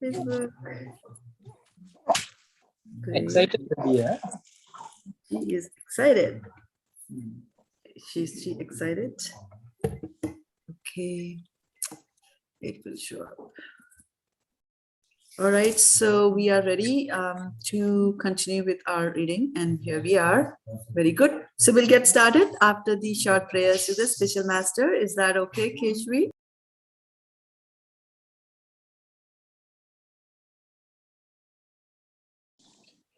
Facebook. Great. Excited, dear. She is excited. She's excited. Okay. It will show up. All right, so we are ready to continue with our reading, and here we are. Very good. So we'll get started after the short prayers to the special master. Is that okay, Keshvi?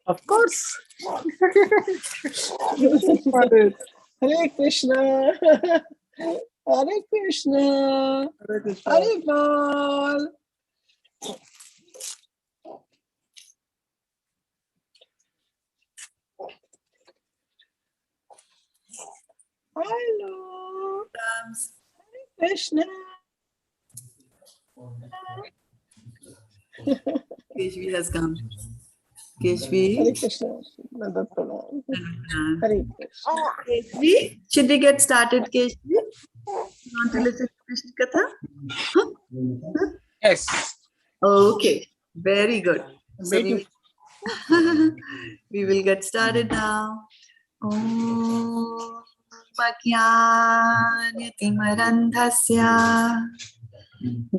Of course. Hare Krishna. Hare Krishna. Hare Bol. Hello. Hare Krishna. Keshvi has come. Hare Keshvi. Krishna. Nanda Pranam. Hare Krishna. Keshvi, should we get started, Keshvi? You want to listen to Krishna Katha? Huh? Yes. Okay, very good. So Waiting. we will get started now. Om Bhagyanatimarandhasya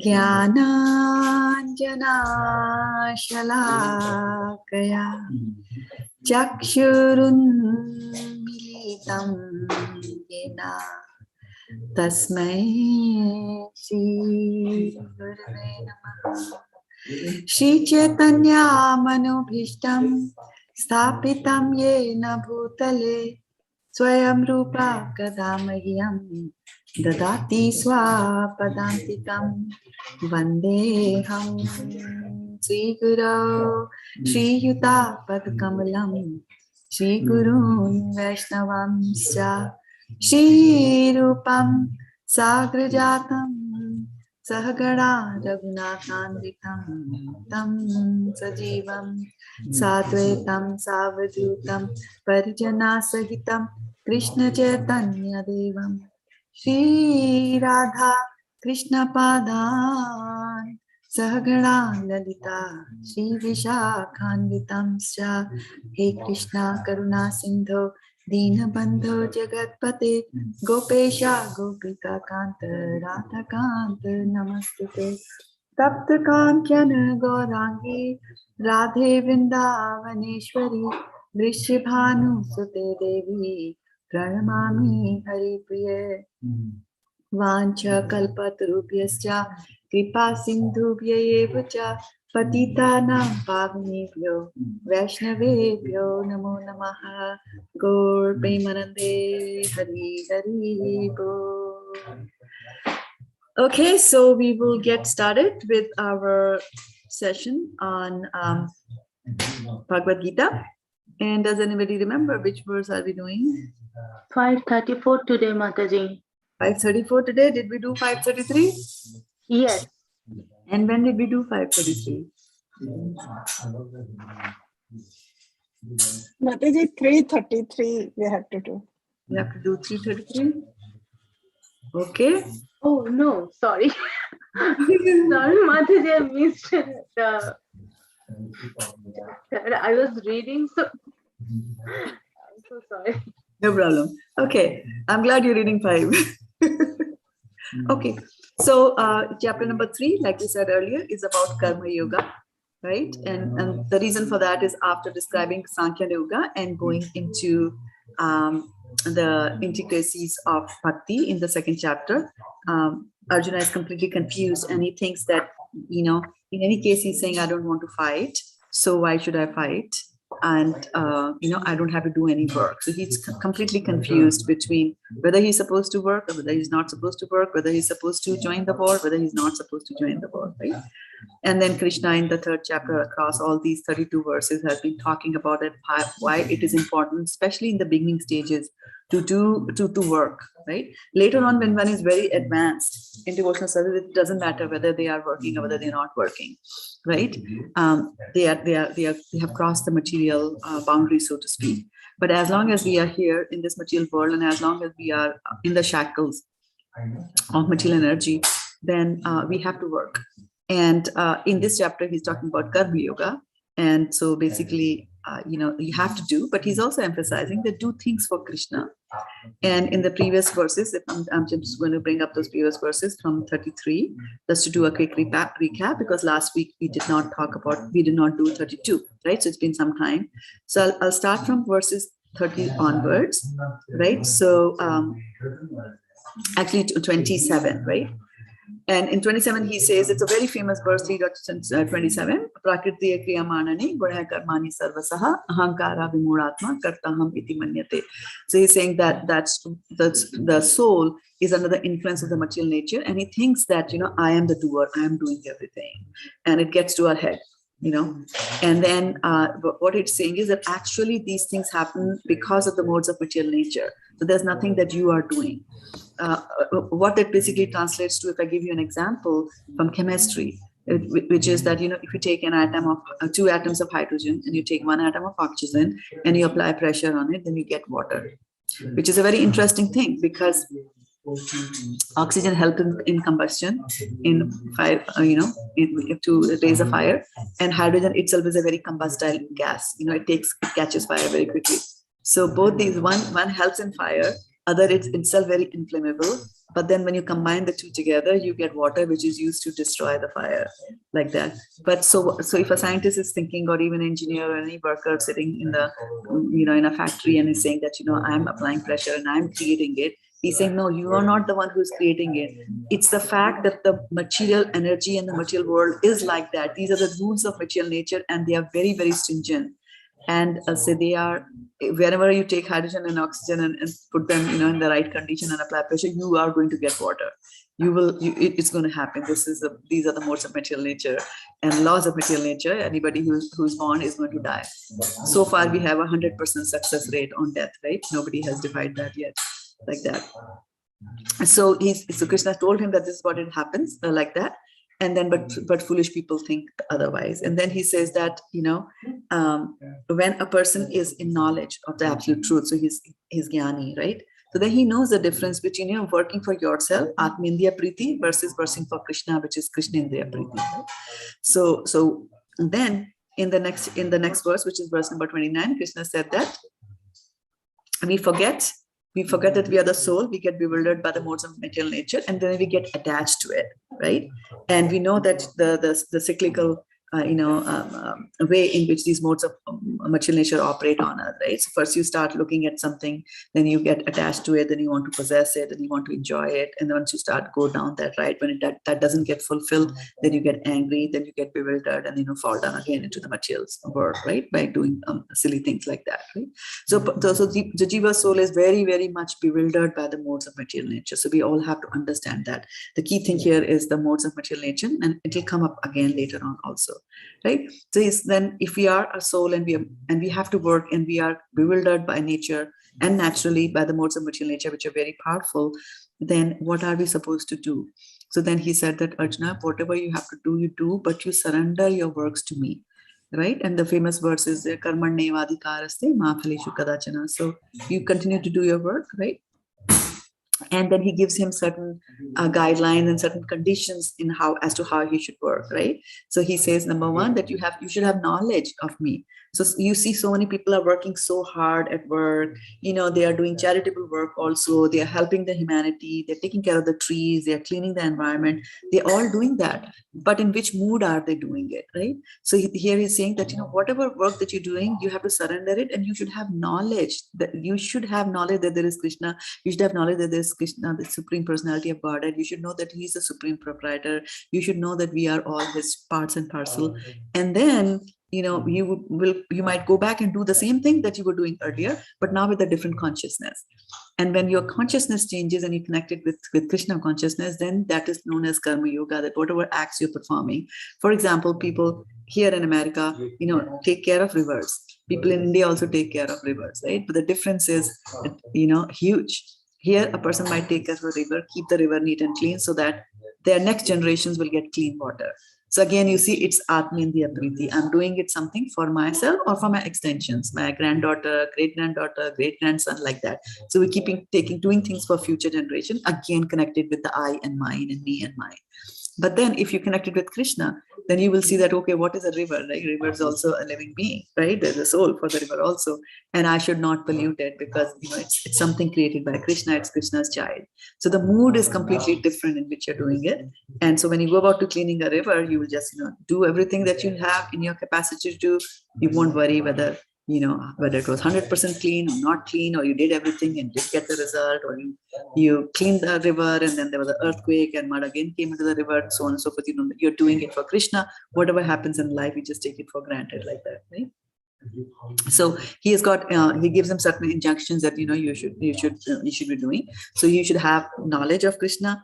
Jnananjanashalakaya Chakshurunmilitam Yena Tasmai Shri Gurave Namaha. Shri Chaitanya Manobhishtam Sthapitam Yena Bhutale Swayam Rupa Kadamahyam Dadati Swapadantikam Vandeham Sri Guru Shri Yuta Padkamalam Shri Gurun Vaishnavamsya Shri Rupam Sagrajatam Sahagada Raghunathandritam Tam Sajivam Sadvetam Savadutam Parijana Sahitam Krishna Chaitanya Devam Shri Radha Krishna Padan Sahagada Lalita Shri Vishakhanvitam Sya He Krishna Karuna Sindho Deenabandho Jagatpate Gopesha Gopika Kanta Radha Kanta Namastute Tapta Kanchana Gaurangi Radhe Vrindavaneshwari Vrishabhanu Sute Devi Pranamami Hari Priye Vancha Kalpatarubhyascha Kripa Sindhubhya eva cha Patitanam Pavanebhyo Vaishnavebhyo Namo Namaha Gaur Premanande Hari Hari Bol. Okay, so we will get started with our session on Bhagavad-gita. And does anybody remember which verse are we doing? 534 today, Mataji. 534 today. Did we do 533? Yes. And when did we do 533? Mataji, 333 we have to do. We have to do 333. Okay. Oh, no, sorry. Sorry, Mataji, I missed the... I was reading, so... I'm so sorry. No problem. Okay. I'm glad you're reading 5. Okay. So chapter number 3, like we said earlier, is about Karma Yoga, right? And the reason for that is after describing Sankhya Yoga and going into the intricacies of Bhakti in the second chapter, Arjuna is completely confused and he thinks that, you know, in any case, he's saying, I don't want to fight. So why should I fight? And, you know, I don't have to do any work. So he's completely confused between whether he's supposed to work or whether he's not supposed to work, whether he's supposed to join the war, whether he's not supposed to join the war, right? And then Krishna in the third chapter across all these 32 verses has been talking about it, why it is important, especially in the beginning stages, to work, right? Later on, when one is very advanced in devotional service, it doesn't matter whether they are working or whether they're not working, right? They have crossed the material boundary, so to speak. But as long as we are here in this material world, and as long as we are in the shackles of material energy, then we have to work. And in this chapter, he's talking about Karma Yoga. And so basically, you have to do, but he's also emphasizing that do things for Krishna. And in the previous verses, if I'm just going to bring up those previous verses from 33, just to do a quick recap, because last week we did not do 32, right? So it's been some time. So I'll start from verses 30 onwards, right? So actually 27, right? And in 27, he says, it's a very famous verse, 3.27, Prakriti kriyamanani gurha karmani sarvasaha ahankara vimuratma kartaham iti manyate. So he's saying that that's the soul is under the influence of the material nature, and he thinks that, I am the doer, I am doing everything, and it gets to our head. And then what it's saying is that actually these things happen because of the modes of material nature. So there's nothing that you are doing. What it basically translates to, if I give you an example from chemistry, which is that, if you take an atom of 2 atoms of hydrogen and you take 1 atom of oxygen and you apply pressure on it, then you get water, which is a very interesting thing, because oxygen helps in combustion, in fire, to raise a fire, and hydrogen itself is a very combustible gas. It catches fire very quickly. So both these, one helps in fire, other it's itself very inflammable. But then when you combine the two together, you get water, which is used to destroy the fire, like that. But so if a scientist is thinking, or even an engineer or any worker sitting in the, in a factory and is saying that, I'm applying pressure and I'm creating it, he's saying, no, you are not the one who's creating it. It's the fact that the material energy and the material world is like that. These are the rules of material nature, and they are very, very stringent. And so they are, wherever you take hydrogen and oxygen and put them, in the right condition and apply pressure, you are going to get water. It's going to happen. These are the modes of material nature and laws of material nature. Anybody who's born is going to die. So far, we have 100% success rate on death, right? Nobody has defied that yet, like that. So Krishna told him that this is what it happens, like that. And then, but foolish people think otherwise. And then he says that, when a person is in knowledge of the absolute truth, so he's jnani, right? So then he knows the difference between, working for yourself, Atmindriya Priti, versus working for Krishna, which is Krishnendriya Priti. Right? So then in the next verse, which is verse number 29, Krishna said that we forget that we are the soul, we get bewildered by the modes of material nature, and then we get attached to it, right? And we know that the cyclical way in which these modes of material nature operate on us, right? So first you start looking at something, then you get attached to it, then you want to possess it, and you want to enjoy it, and then once you go down that right, when that doesn't get fulfilled, then you get angry, then you get bewildered, and fall down again into the material world, right? By doing silly things like that, right? So the jiva soul is very, very much bewildered by the modes of material nature. So we all have to understand that. The key thing here is the modes of material nature, and it will come up again later on also. Right. So then if we are a soul and we have to work, and we are bewildered by nature and naturally by the modes of material nature, which are very powerful, then what are we supposed to do? So then he said that, Arjuna, whatever you have to do, you do, but you surrender your works to me. Right. And the famous verse is karmannevadhikaraste ma phaleshu kadachana. So you continue to do your work, right? And then he gives him certain guidelines and certain conditions as to how he should work, right? So he says, number one, that you should have knowledge of me. So you see so many people are working so hard at work, they are doing charitable work also, they are helping the humanity, they're taking care of the trees, they're cleaning the environment, they're all doing that. But in which mood are they doing it, right? So here he's saying that, whatever work that you're doing, you have to surrender it, and you should have knowledge that there is Krishna. You should have knowledge that there is Krishna, the Supreme Personality of Godhead. You should know that He is the Supreme Proprietor. You should know that we are all His parts and parcel. And then, you might go back and do the same thing that you were doing earlier, but now with a different consciousness. And when your consciousness changes and you connect it with Krishna consciousness, then that is known as karma yoga, that whatever acts you're performing. For example, people here in America, take care of rivers. People in India also take care of rivers, right? But the difference is, huge. Here, a person might take care of a river, keep the river neat and clean so that their next generations will get clean water. So again, you see, it's Atmindriya Priti. I'm doing it something for myself or for my extensions, my granddaughter, great-granddaughter, great-grandson, like that. So we're doing things for future generation, again connected with the I and mine and me and mine. But then if you connect it with Krishna, then you will see that, okay, what is a river? Right? River is also a living being, right? There's a soul for the river also. And I should not pollute it because, it's something created by Krishna. It's Krishna's child. So the mood is completely different in which you're doing it. And so when you go about to cleaning a river, you will just, do everything that you have in your capacity to do. You won't worry whether it was 100% clean or not clean, or you did everything and didn't get the result, or you cleaned the river and then there was an earthquake and mud again came into the river, so on and so forth. You're doing it for Krishna. Whatever happens in life, you just take it for granted like that, right? So he has got he gives him certain injunctions that you should be doing. So you should have knowledge of Krishna.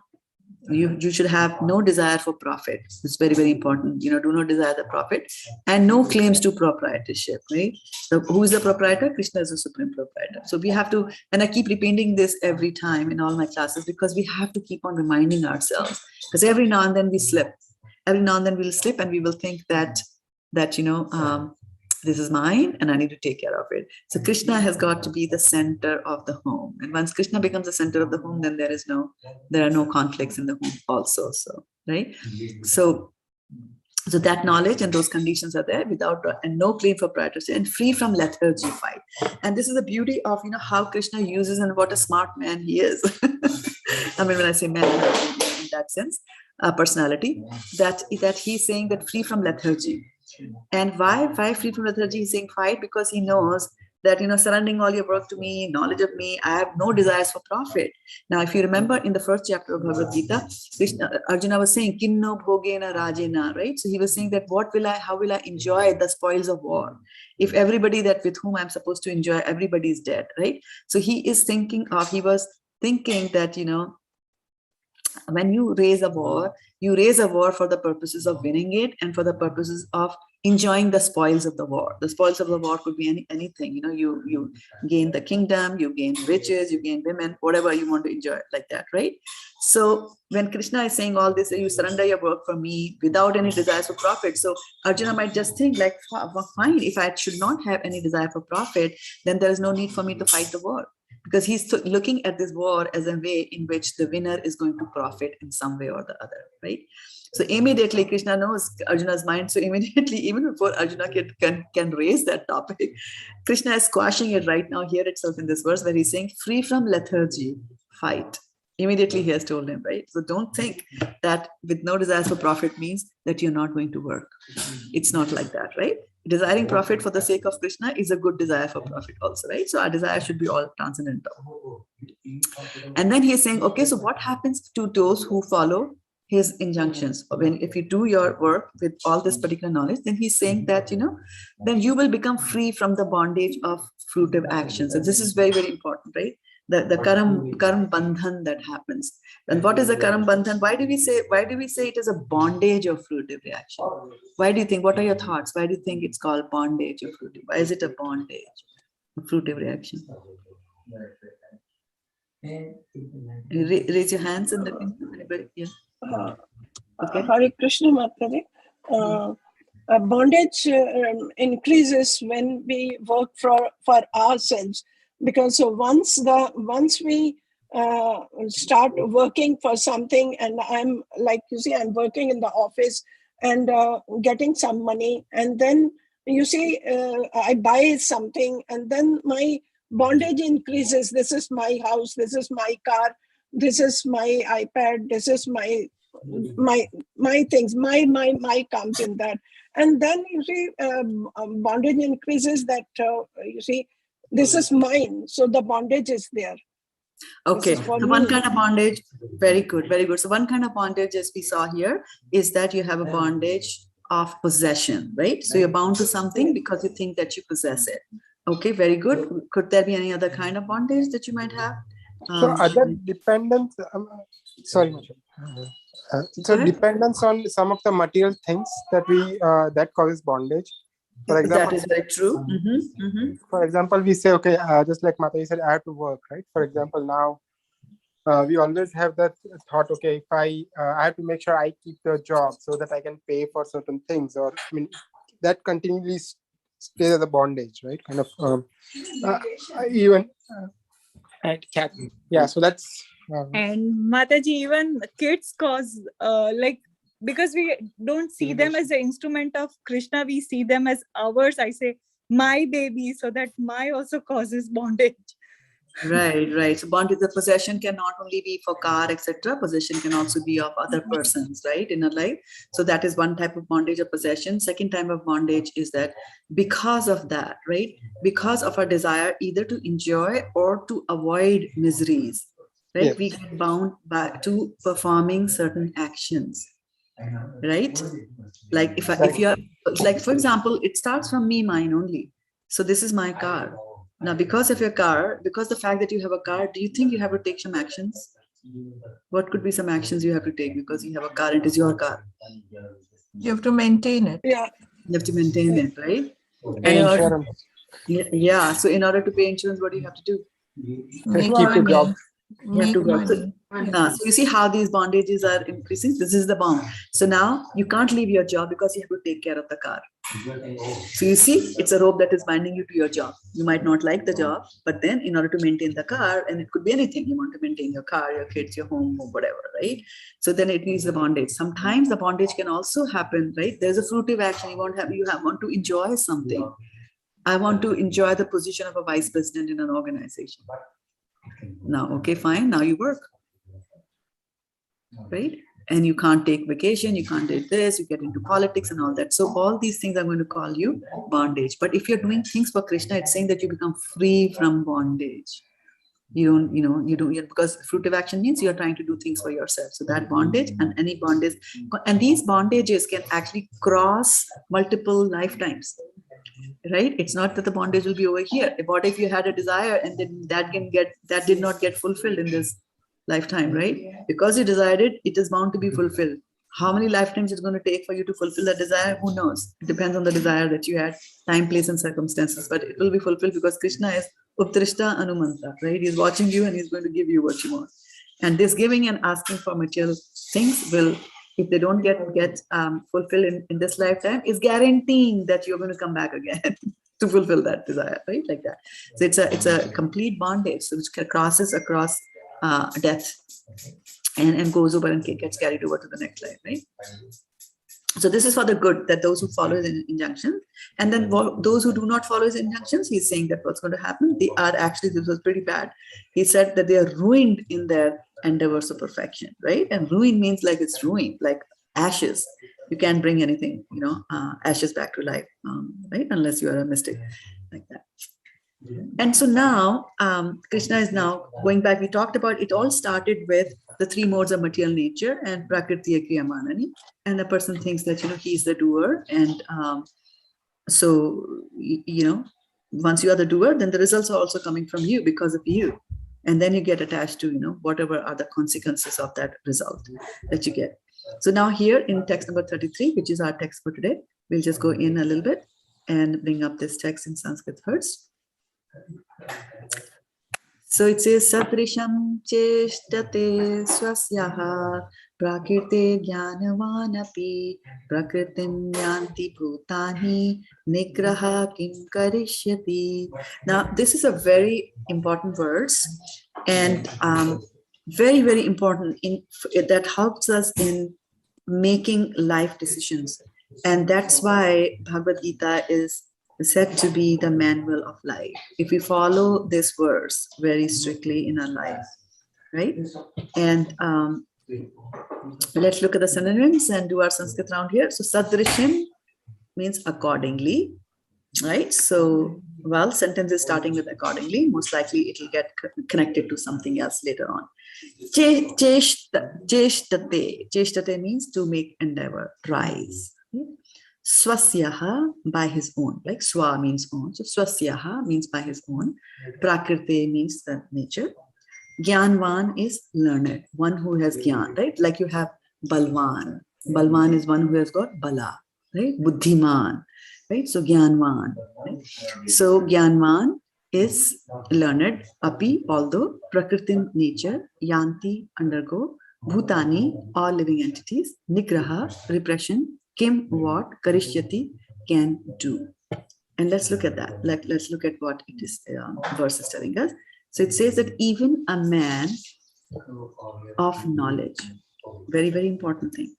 You should have no desire for profit. It's very, very important. Do not desire the profit, and no claims to proprietorship, right? So who is the proprietor? Krishna is the supreme proprietor. So we have to, and I keep repeating this every time in all my classes, because we have to keep on reminding ourselves, because every now and then we slip. Every now and then we'll slip and we will think that this is mine and I need to take care of it. So Krishna has got to be the center of the home. And once Krishna becomes the center of the home, then there are no conflicts in the home also. So, right? So that knowledge and those conditions are there and no claim for proprietorship and free from lethargy fight. And this is the beauty of, how Krishna uses and what a smart man he is. I mean, when I say man, in that sense, personality, that he's saying that free from lethargy. And why free from lethargy? He's saying fight because he knows that, surrendering all your work to me, knowledge of me, I have no desires for profit. Now, if you remember in the first chapter of Bhagavad-gita, Arjuna was saying, Kinno bhogena rajena, right? So he was saying that how will I enjoy the spoils of war? If everybody that with whom I'm supposed to enjoy, everybody is dead, right? So he was thinking that, when you raise a war for the purposes of winning it and for the purposes of enjoying the spoils of the war. The spoils of the war could be anything. You gain the kingdom, you gain riches, you gain women, whatever you want to enjoy, like that, right? So when Krishna is saying all this, you surrender your work for me without any desires for profit. So Arjuna might just think like, fine, if I should not have any desire for profit, then there is no need for me to fight the war. Because he's looking at this war as a way in which the winner is going to profit in some way or the other, right? So immediately Krishna knows Arjuna's mind. So immediately, even before Arjuna can raise that topic, Krishna is squashing it right now here itself in this verse where he's saying, free from lethargy, fight. Immediately he has told him, right? So don't think that with no desires for profit means that you're not going to work. It's not like that, right? Desiring profit for the sake of Krishna is a good desire for profit also, right? So our desire should be all transcendental. And then he's saying, okay, so what happens to those who follow his injunctions? If you do your work with all this particular knowledge, then he's saying that, then you will become free from the bondage of fruitive actions. And this is very, very important, right? The karam bandhan that happens. And what is a karam bandhan? Why do we say it is a bondage of fruitive reaction? Why do you think? What are your thoughts? Why do you think it's called bondage of fruitive? Why is it a bondage of fruitive reaction? Raise your hands and let me know. Anybody? Yeah. Okay. Hare Krishna Mataji. Bondage increases when we work for ourselves, because once we start working for something, and I'm like, I'm working in the office and getting some money, and then I buy something, and then my bondage increases. This is my house, this is my car, this is my iPad, this is my things, my comes in that. And then bondage increases that this is mine, so the bondage is there. Okay, so one kind of bondage, very good, very good. So one kind of bondage, as we saw here, is that you have a bondage of possession, right? So you're bound to something because you think that you possess it. Okay, very good. Could there be any other kind of bondage that you might have? So other dependence, sorry, so dependence on some of the material things that that causes bondage. For example, that is very true. For example, we say, okay, just like Mataji said, I have to work, right? For example, now we always have that thought, okay, if I have to make sure I keep the job so that I can pay for certain things, or I mean, that continually stays as a bondage, right? Kind of even. Yeah, so that's and Mataji, even kids cause like because we don't see them as an instrument of Krishna, we see them as ours. I say my baby, so that my also causes bondage. Right. So bondage, the possession can not only be for car, etc. Possession can also be of other persons, right, in a life. So that is one type of bondage of possession. Second type of bondage is that because of that, right, because of our desire either to enjoy or to avoid miseries, right, Yes. we get bound back to performing certain actions, right? Like if you're like, for example, it starts from me, mine only. So this is my car. Now, because of your car, because the fact that you have a car, do you think you have to take some actions? What could be some actions you have to take because you have a car and it is your car? You have to maintain it. Yeah. You have to maintain it, right? Pay And insurance. yeah. So in order to pay insurance, what do you have to do? Make Keep the job. money. You have Make to work. money. So you see how these bondages are increasing. This is the bound. So now you can't leave your job because you have to take care of the car. So you see, it's a rope that is binding you to your job. You might not like the job, but then in order to maintain the car, and it could be anything, you want to maintain your car, your kids, your home, or whatever, right? So then it needs the bondage. Sometimes the bondage can also happen, right? There's a fruitive action. You want to enjoy something. I want to enjoy the position of a vice president in an organization. Now, okay, fine. Now you work, right? And you can't take vacation, you can't do this, you get into politics and all that. So all these things I'm going to call you bondage. But if you're doing things for Krishna, it's saying that you become free from bondage. You don't, because fruitive action means you're trying to do things for yourself. So that bondage and any bondage, and these bondages can actually cross multiple lifetimes, right? It's not that the bondage will be over here. What if you had a desire and then that did not get fulfilled in this lifetime, right? Because you desired it, it is bound to be fulfilled. How many lifetimes it's going to take for you to fulfill that desire? Who knows? It depends on the desire that you had, time, place, and circumstances. But it will be fulfilled because Krishna is Uttrishta Anumanta, right? He's watching you and he's going to give you what you want. And this giving and asking for material things will, if they don't get fulfilled in this lifetime, is guaranteeing that you're going to come back again to fulfill that desire, right? Like that. So it's a complete bondage, which crosses across death and goes over and gets carried over to the next life, right? So this is for the good, that those who follow his injunction, and then those who do not follow his injunctions, he's saying that what's going to happen, they are actually, this was pretty bad. He said that they are ruined in their endeavors of perfection, right? And ruin means like it's ruined, like ashes. You can't bring anything, ashes back to life, right? Unless you are a mystic like that. And so now Krishna is now going back. We talked about it all started with the three modes of material nature and prakriti kriyamanani, and the person thinks that he's the doer, and so once you are the doer, then the results are also coming from you because of you, and then you get attached to whatever are the consequences of that result that you get. So now here in text number 33, which is our text for today, we'll just go in a little bit and bring up this text in Sanskrit first. So it says Satrisham cheshtate swasyaha prakirte jnanavanapi prakritim yanti bhutani nigraha kim karishyati. Now this is a very important verse, and very, very important that helps us in making life decisions. And that's why Bhagavad-gita is said to be the manual of life. If we follow this verse very strictly in our life, right? And let's look at the synonyms and do our Sanskrit round here. So Sadrishim means accordingly, right? So, well, sentence is starting with accordingly. Most likely it will get connected to something else later on. Cheshtate means to make endeavor, rise. Swasyaha, by his own, like swa means own. So swasyaha means by his own. Prakriti means the nature. Gyanvan is learned, one who has gyan, right? Like you have balwan. Balwan is one who has got bala, right? Buddhiman, right? So gyanvan. Right? So gyanvan is learned, api, although, prakritim, nature, yanti, undergo, bhutani, all living entities, nigraha, repression, kim, what, karishyati, can do. And let's look at that. Let's look at what it is, verse is telling us. So it says that even a man of knowledge, very, very important thing,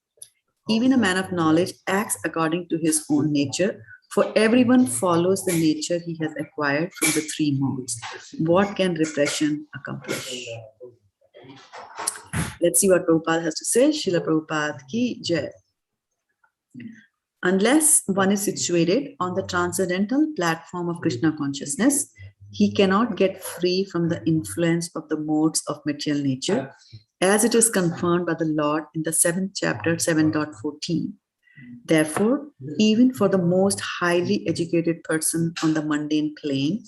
Even a man of knowledge acts according to his own nature, for everyone follows the nature he has acquired from the three modes. What can repression accomplish? Let's see what Prabhupada has to say. Srila Prabhupada ki jai. Unless one is situated on the transcendental platform of Krishna consciousness, he cannot get free from the influence of the modes of material nature, as it is confirmed by the Lord in the 7th chapter, 7.14. Therefore, even for the most highly educated person on the mundane plane,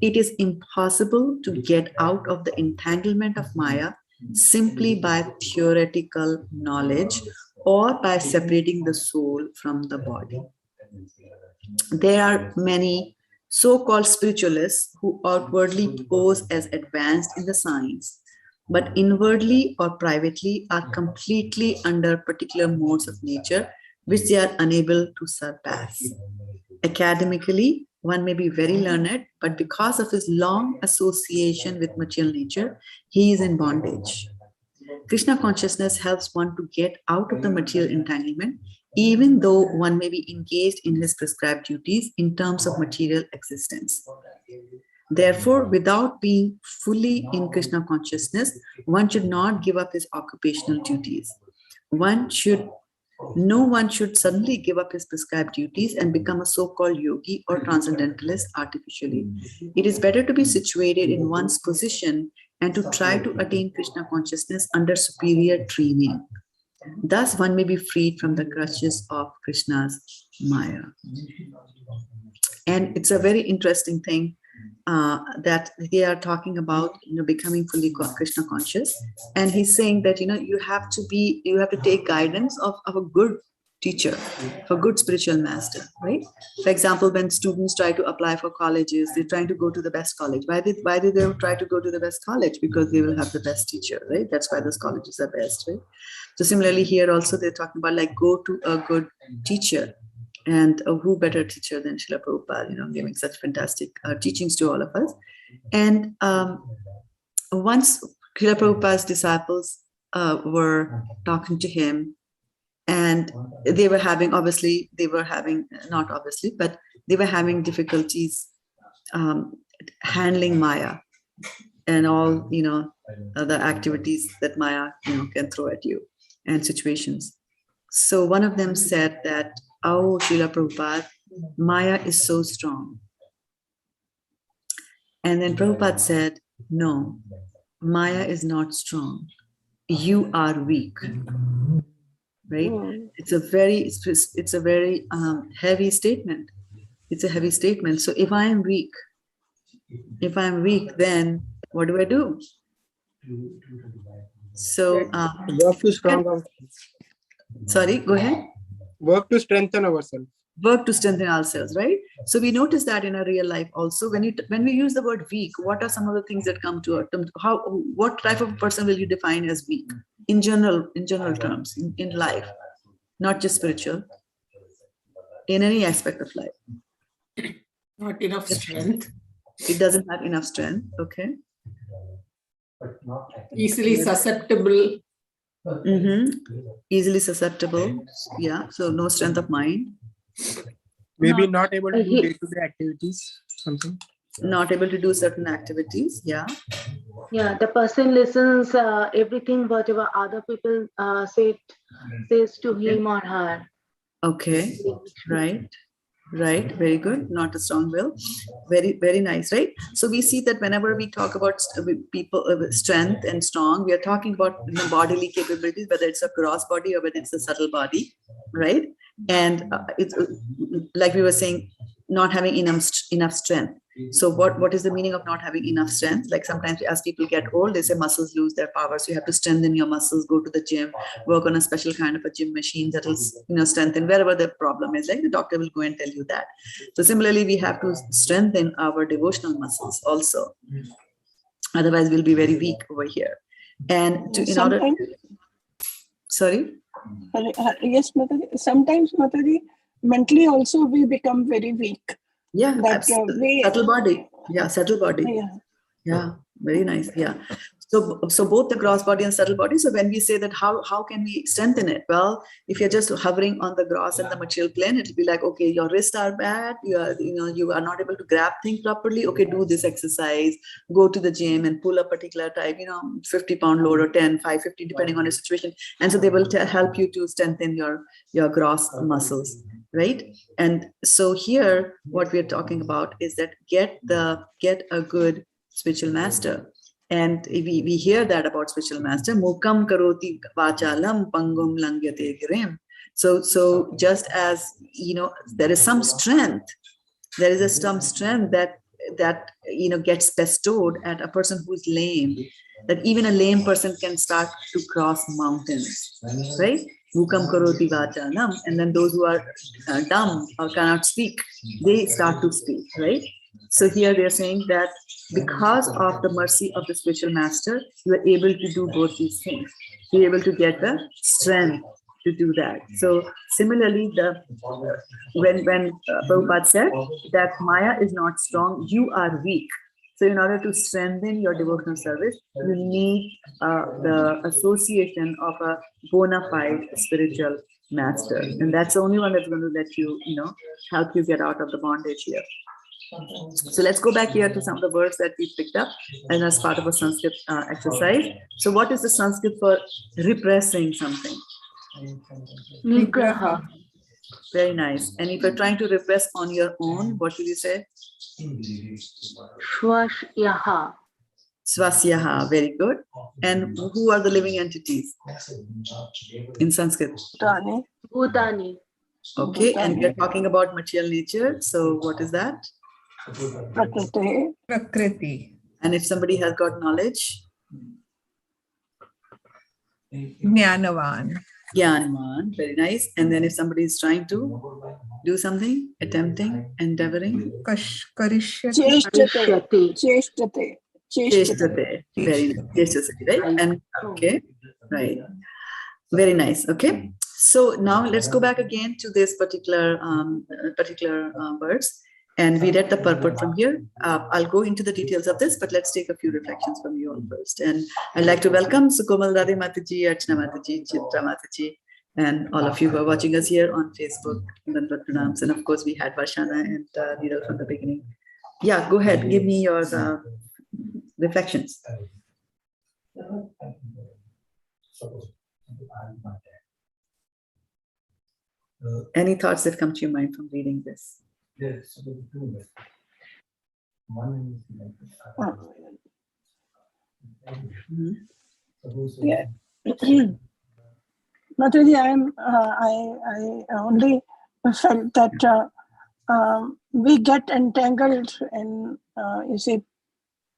it is impossible to get out of the entanglement of Maya simply by theoretical knowledge or by separating the soul from the body. There are many so-called spiritualists who outwardly pose as advanced in the science, but inwardly or privately are completely under particular modes of nature which they are unable to surpass. Academically, one may be very learned, but because of his long association with material nature, he is in bondage. Krishna consciousness helps one to get out of the material entanglement, even though one may be engaged in his prescribed duties in terms of material existence. Therefore, without being fully in Krishna consciousness, one should not give up his occupational duties. No one should suddenly give up his prescribed duties and become a so-called yogi or transcendentalist artificially. It is better to be situated in one's position and to try to attain Krishna consciousness under superior training. Thus, one may be freed from the clutches of Krishna's Maya. And it's a very interesting thing that they are talking about, becoming fully Krishna conscious. And he's saying that, you have to take guidance of a good teacher, a good spiritual master, right? For example, when students try to apply for colleges, they're trying to go to the best college. Why did they try to go to the best college? Because they will have the best teacher, right? That's why those colleges are best, right? So similarly here also they're talking about like go to a good teacher. And who better teacher than Srila Prabhupada, giving such fantastic teachings to all of us. And once Srila Prabhupada's disciples were talking to him, and they were having difficulties handling Maya and all, the activities that Maya, can throw at you and situations. So one of them said that, "Oh, Srila Prabhupada, Maya is so strong." And then Prabhupada said, "No, Maya is not strong. You are weak." Right? It's a very heavy statement. It's a heavy statement. So if I am weak, then what do I do? So work to strong ourselves. Sorry, go ahead. Work to strengthen ourselves. Work to strengthen ourselves, right? So we notice that in our real life also. When we use the word weak, what are some of the things that come to our terms? What type of person will you define as weak in general terms in life, not just spiritual, in any aspect of life? Not enough strength. It doesn't have enough strength. Okay. Easily susceptible. Easily susceptible. Yeah. So no strength of mind. Maybe not able to do day-to-day activities. Something. Not able to do certain activities. Yeah. Yeah. The person listens everything whatever other people says to him or her. Okay. Right. Very good. Not a strong will. Very, very nice, right? So we see that whenever we talk about people strength and strong, we are talking about bodily capabilities, whether it's a gross body or whether it's a subtle body, right? And it's like we were saying, not having enough strength. So what is the meaning of not having enough strength? Like sometimes as people get old, they say muscles lose their power. So you have to strengthen your muscles, go to the gym, work on a special kind of a gym machine that will strengthen wherever the problem is. Like the doctor will go and tell you that. So similarly, we have to strengthen our devotional muscles also. Otherwise, we'll be very weak over here. And sorry? Yes, Mataji. Sometimes, Mataji, mentally also we become very weak. Yeah, subtle body. Yeah, subtle body. Yeah. Yeah, very nice. Yeah. So both the gross body and subtle body. So when we say that, how can we strengthen it? Well, if you're just hovering on the gross and the material plane, it'll be like, okay, your wrists are bad. You are not able to grab things properly. Okay, do this exercise. Go to the gym and pull a particular type, 50-pound load or 10, 550, depending on the situation. And so they will help you to strengthen your gross muscles, right? And so here, what we're talking about is that get a good spiritual master. And we hear that about spiritual master. Mukam karoti vachalam pangum langyate girim. So just as there is some strength, some strength that gets bestowed at a person who's lame, that even a lame person can start to cross mountains, right? Mukam karoti vachalam, and then those who are dumb or cannot speak, they start to speak, right? So here they're saying that because of the mercy of the spiritual master, you are able to do both these things. You're able to get the strength to do that. So similarly, when Prabhupada said that Maya is not strong, you are weak. So in order to strengthen your devotional service, you need the association of a bona fide spiritual master. And that's the only one that's going to let you, help you get out of the bondage here. So let's go back here to some of the words that we picked up and as part of a Sanskrit exercise. So what is the Sanskrit for repressing something? Nigraha. Very nice. And if you're trying to repress on your own, what will you say? Swasyaha. Swasyaha. Very good. And who are the living entities in Sanskrit? Bhutani. Bhutani. Okay. And we're talking about material nature. So what is that? Prakriti. And if somebody has got knowledge? Jnanavan. Jnanavan. Very nice. And then if somebody is trying to do something, attempting, endeavoring? Karishyati. Cheshtate. Cheshtate. Very nice. Cheshtate, right? And okay. Right. Very nice. Okay. So now let's go back again to this particular words. And we read the purport from here. I'll go into the details of this, but let's take a few reflections from you all first. And I'd like to welcome Sukomal Radhe Mataji, Archana Mataji, Chitra Mataji, and all of you who are watching us here on Facebook. And of course, we had Varshana and Neeral from the beginning. Yeah, go ahead. Give me your reflections. Any thoughts that come to your mind from reading this? Yeah. Mataji, I only felt that we get entangled in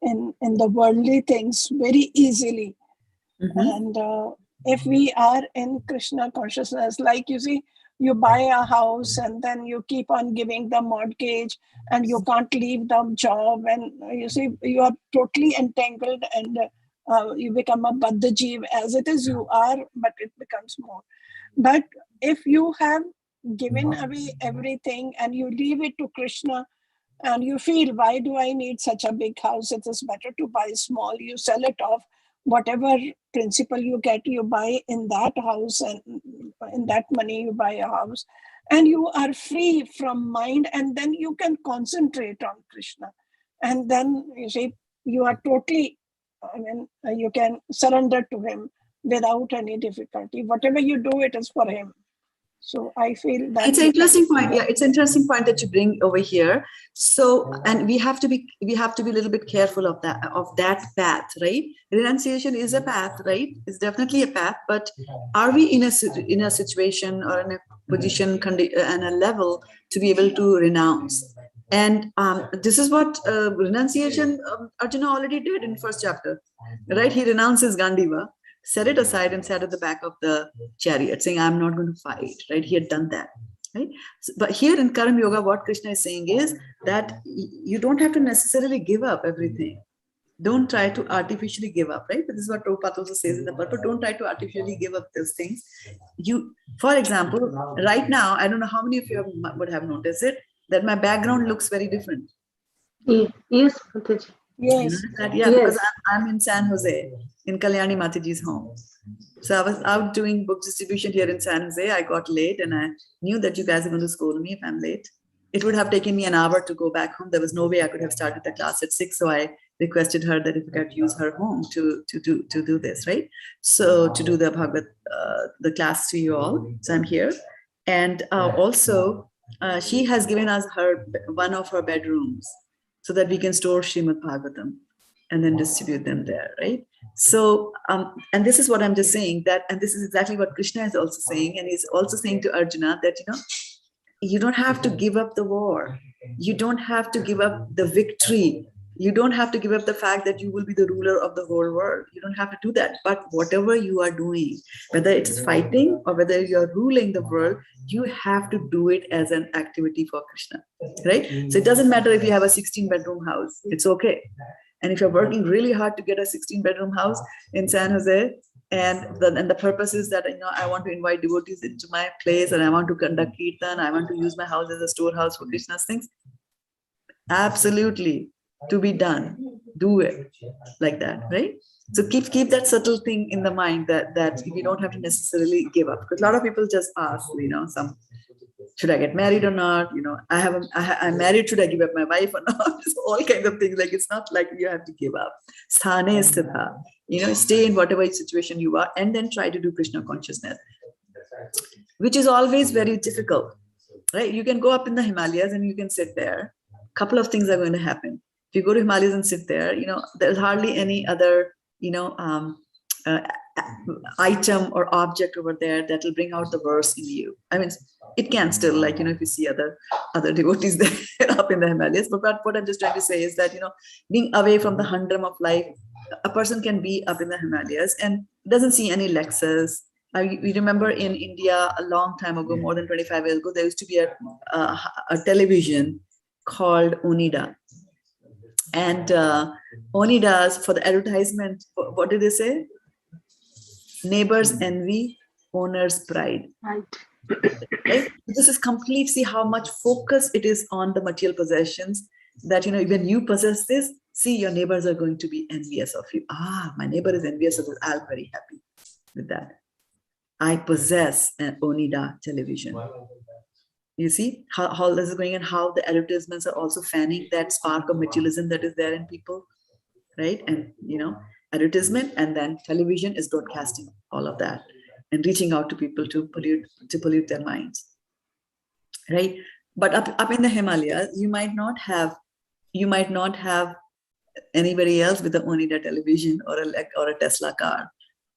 in the worldly things very easily. And if we are in Krishna consciousness, like you buy a house and then you keep on giving the mortgage and you can't leave the job, and you are totally entangled, and you become a Baddha Jeev. As it is, you are, but it becomes more. But if you have given away everything and you leave it to Krishna, and you feel, why do I need such a big house? It is better to buy small. You sell it off. Whatever principal you get, you buy in that house, and in that money you buy a house, and you are free from mind, and then you can concentrate on Krishna. And then you are totally, you can surrender to him without any difficulty. Whatever you do, it is for him. So I feel that it's an interesting point. Yeah, it's an interesting point that you bring over here. So, and we have to be a little bit careful of that path, right? Renunciation is a path, right? It's definitely a path. But are we in a situation or in a position and a level to be able to renounce? And this is what renunciation Arjuna already did in first chapter, right? He renounces Gandiva, set it aside, and sat at the back of the chariot saying, I'm not going to fight, right? He had done that, right? But here in Karma Yoga, what Krishna is saying is that you don't have to necessarily give up everything. Don't try to artificially give up, right? This is what Prabhupada also says in the purport. Don't try to artificially give up those things. For example, right now, I don't know how many of you would have noticed it, that my background looks very different. Yes, Mataji. You Yes. notice that? Yeah, because Yes. I'm in San Jose, in Kalyani Mataji's home. So I was out doing book distribution here in San Jose. I got late and I knew that you guys are going to scold me if I'm late. It would have taken me an hour to go back home. There was no way I could have started the class at 6. So I requested her that if I could use her home to do this, right? So to do the Bhagavad, the class to you all. So I'm here. And also, she has given us one of her bedrooms so that we can store Srimad Bhagavatam and then distribute them there, right? So, and this is what I'm just saying that, and this is exactly what Krishna is also saying, and he's also saying to Arjuna that, you don't have to give up the war. You don't have to give up the victory. You don't have to give up the fact that you will be the ruler of the whole world. You don't have to do that. But whatever you are doing, whether it's fighting or whether you're ruling the world, you have to do it as an activity for Krishna, right? So it doesn't matter if you have a 16-bedroom house. It's okay. And if you're working really hard to get a 16-bedroom house in San Jose, and the purpose is that I want to invite devotees into my place, and I want to conduct kirtan, I want to use my house as a storehouse for Krishna's things, absolutely, to be done. Do it like that, right? So keep that subtle thing in the mind that we don't have to necessarily give up, because a lot of people just ask, should I get married or not? I'm married, should I give up my wife or not? It's all kinds of things. Like, it's not like you have to give up. Sthane sthita. Stay in whatever situation you are and then try to do Krishna consciousness, which is always very difficult, right? You can go up in the Himalayas and you can sit there. A couple of things are going to happen. If you go to Himalayas and sit there, there's hardly any other, item or object over there that will bring out the verse in you. I mean, it can still, if you see other devotees there up in the Himalayas. But what I'm just trying to say is that, being away from the humdrum of life, a person can be up in the Himalayas and doesn't see any Lexus. We remember in India a long time ago, more than 25 years ago, there used to be a television called Onida. And Onidas, for the advertisement, what did they say? Neighbors envy, owner's pride. Right? This is complete. See how much focus it is on the material possessions, that when you possess this, see, your neighbors are going to be envious of you. My neighbor is envious of this. I'll be very happy with that. I possess an Onida television. You see how this is going, and how the advertisements are also fanning that spark of materialism that is there in people, right? And advertisement and then television is broadcasting all of that and reaching out to people to pollute their minds, right? But up in the Himalayas, you might not have anybody else with the Onida television or a Tesla car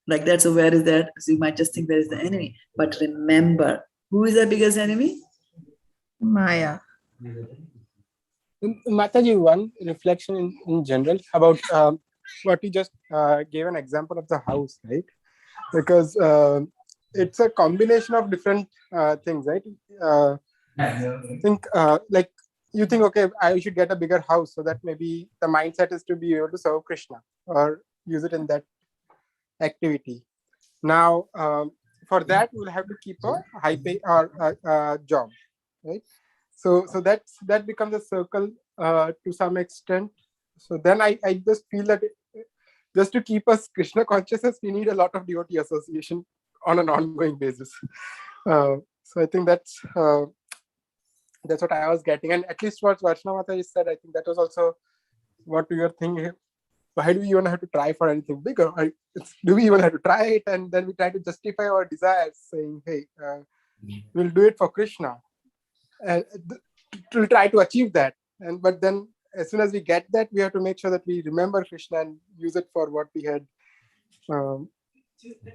like that. So where is that? So you might just think, where is the enemy? But remember, who is the biggest enemy? Maya. Mataji, one reflection in general about what you just gave an example of the house, right? Because it's a combination of different things, right? I think like you think, okay, I should get a bigger house so that maybe the mindset is to be able to serve Krishna or use it in that activity. Now, for that, we'll have to keep a high pay or job, right? So that becomes a circle to some extent. So then I just feel that just to keep us Krishna consciousness, we need a lot of devotee association on an ongoing basis. So I think that's what I was getting, and at least what Varshna Mata said, I think that was also what we were thinking. Why do we even have to try for anything bigger? Do we even have to try it? And then we try to justify our desires, saying, "Hey, we'll do it for Krishna." To try to achieve that, but then as soon as we get that, we have to make sure that we remember Krishna and use it for what we had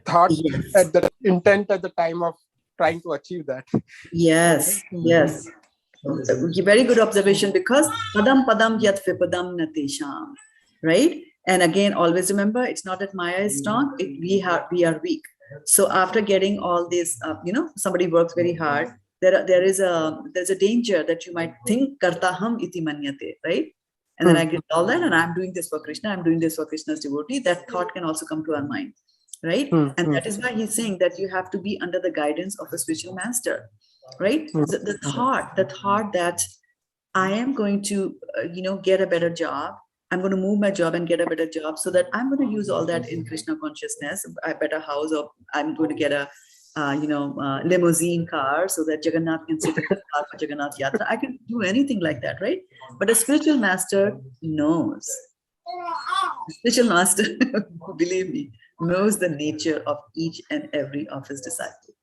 thought at the intent at the time of trying to achieve that. Yes. Very good observation, because padam padam yat vipadam natesham, right? And again, always remember, it's not that Maya is strong, we are weak. So after getting all this, somebody works very hard, there's a danger that you might think kartaham iti manyate, right? And then I get all that, and I'm doing this for Krishna, I'm doing this for Krishna's devotee. That thought can also come to our mind, right? And that is why he's saying that you have to be under the guidance of a spiritual master, right? The thought that I am going to, get a better job, I'm going to move my job and get a better job, so that I'm going to use all that in Krishna consciousness, a better house, or I'm going to get a limousine car so that Jagannath can sit in the car for Jagannath Yatra. I can do anything like that, right? But a spiritual master knows. The spiritual master, believe me, knows the nature of each and every of his disciples.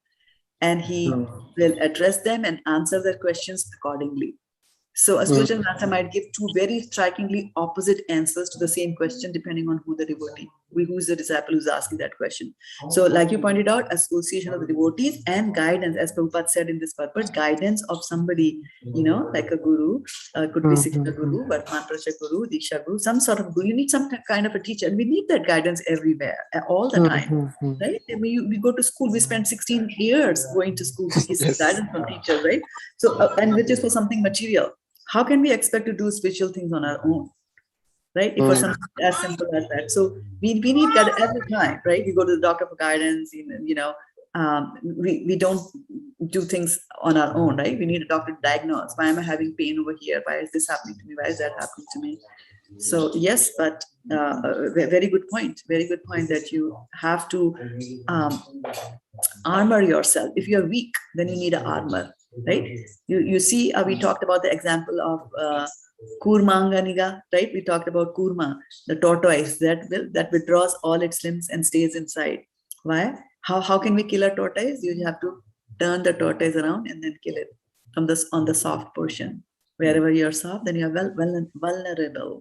And he will address them and answer their questions accordingly. So a spiritual master might give two very strikingly opposite answers to the same question, depending on who the devotee, who's the disciple who's asking that question. So like you pointed out, association of the devotees and guidance, as Prabhupada said in this purport, guidance of somebody, like a guru, could be Siksha Guru, Vartman Prachak Guru, Diksha Guru, some sort of guru. You need some kind of a teacher, and we need that guidance everywhere, all the time, right? I mean, we go to school, we spend 16 years going to school to get guidance from teachers, right? So, and which is for something material. How can we expect to do spiritual things on our own, right? If for something as simple as that. So we need guidance every time, right? We go to the doctor for guidance, we don't do things on our own, right? We need a doctor to diagnose. Why am I having pain over here? Why is this happening to me? Why is that happening to me? So yes, but very good point. Very good point that you have to armor yourself. If you're weak, then you need an armor. Right? You see, we talked about the example of Kurmanganiga, right? We talked about Kurma, the tortoise that withdraws all its limbs and stays inside. Why? How can we kill a tortoise? You have to turn the tortoise around and then kill it on the soft portion. Wherever you're soft, then you're vulnerable.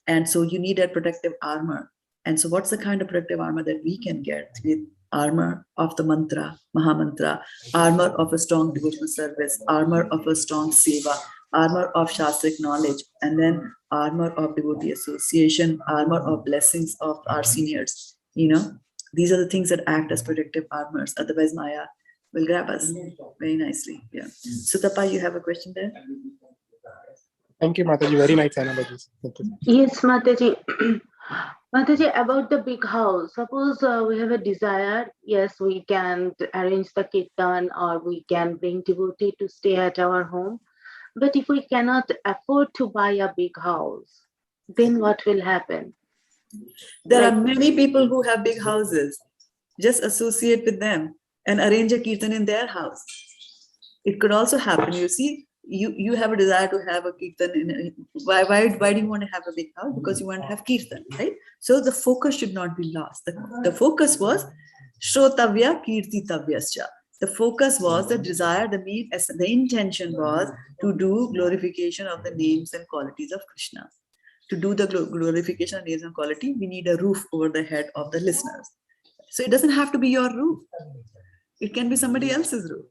And so you need a protective armor. And so what's the kind of protective armor that we can get? With armor of the mantra, Mahamantra, armor of a strong devotional service, armor of a strong seva, armor of shastric knowledge, and then armor of devotee association, armor of blessings of our seniors. These are the things that act as protective armors. Otherwise, Maya will grab us very nicely. Yeah. Sutapa, you have a question there? Thank you, Mataji. Very nice analogies. Yes, Mataji. Mataji, about the big house, suppose we have a desire, yes, we can arrange the kirtan or we can bring devotee to stay at our home. But if we cannot afford to buy a big house, then what will happen? There are many people who have big houses. Just associate with them and arrange a kirtan in their house. It could also happen. You see, you have a desire to have a kirtan. Why do you want to have a big house? Because you want to have kirtan, right? So the focus should not be lost. The focus was Shrotavya Kirtitavyascha. The focus was the desire, the intention was to do glorification of the names and qualities of Krishna. To do the glorification of names and quality, we need a roof over the head of the listeners. So it doesn't have to be your roof. It can be somebody else's roof.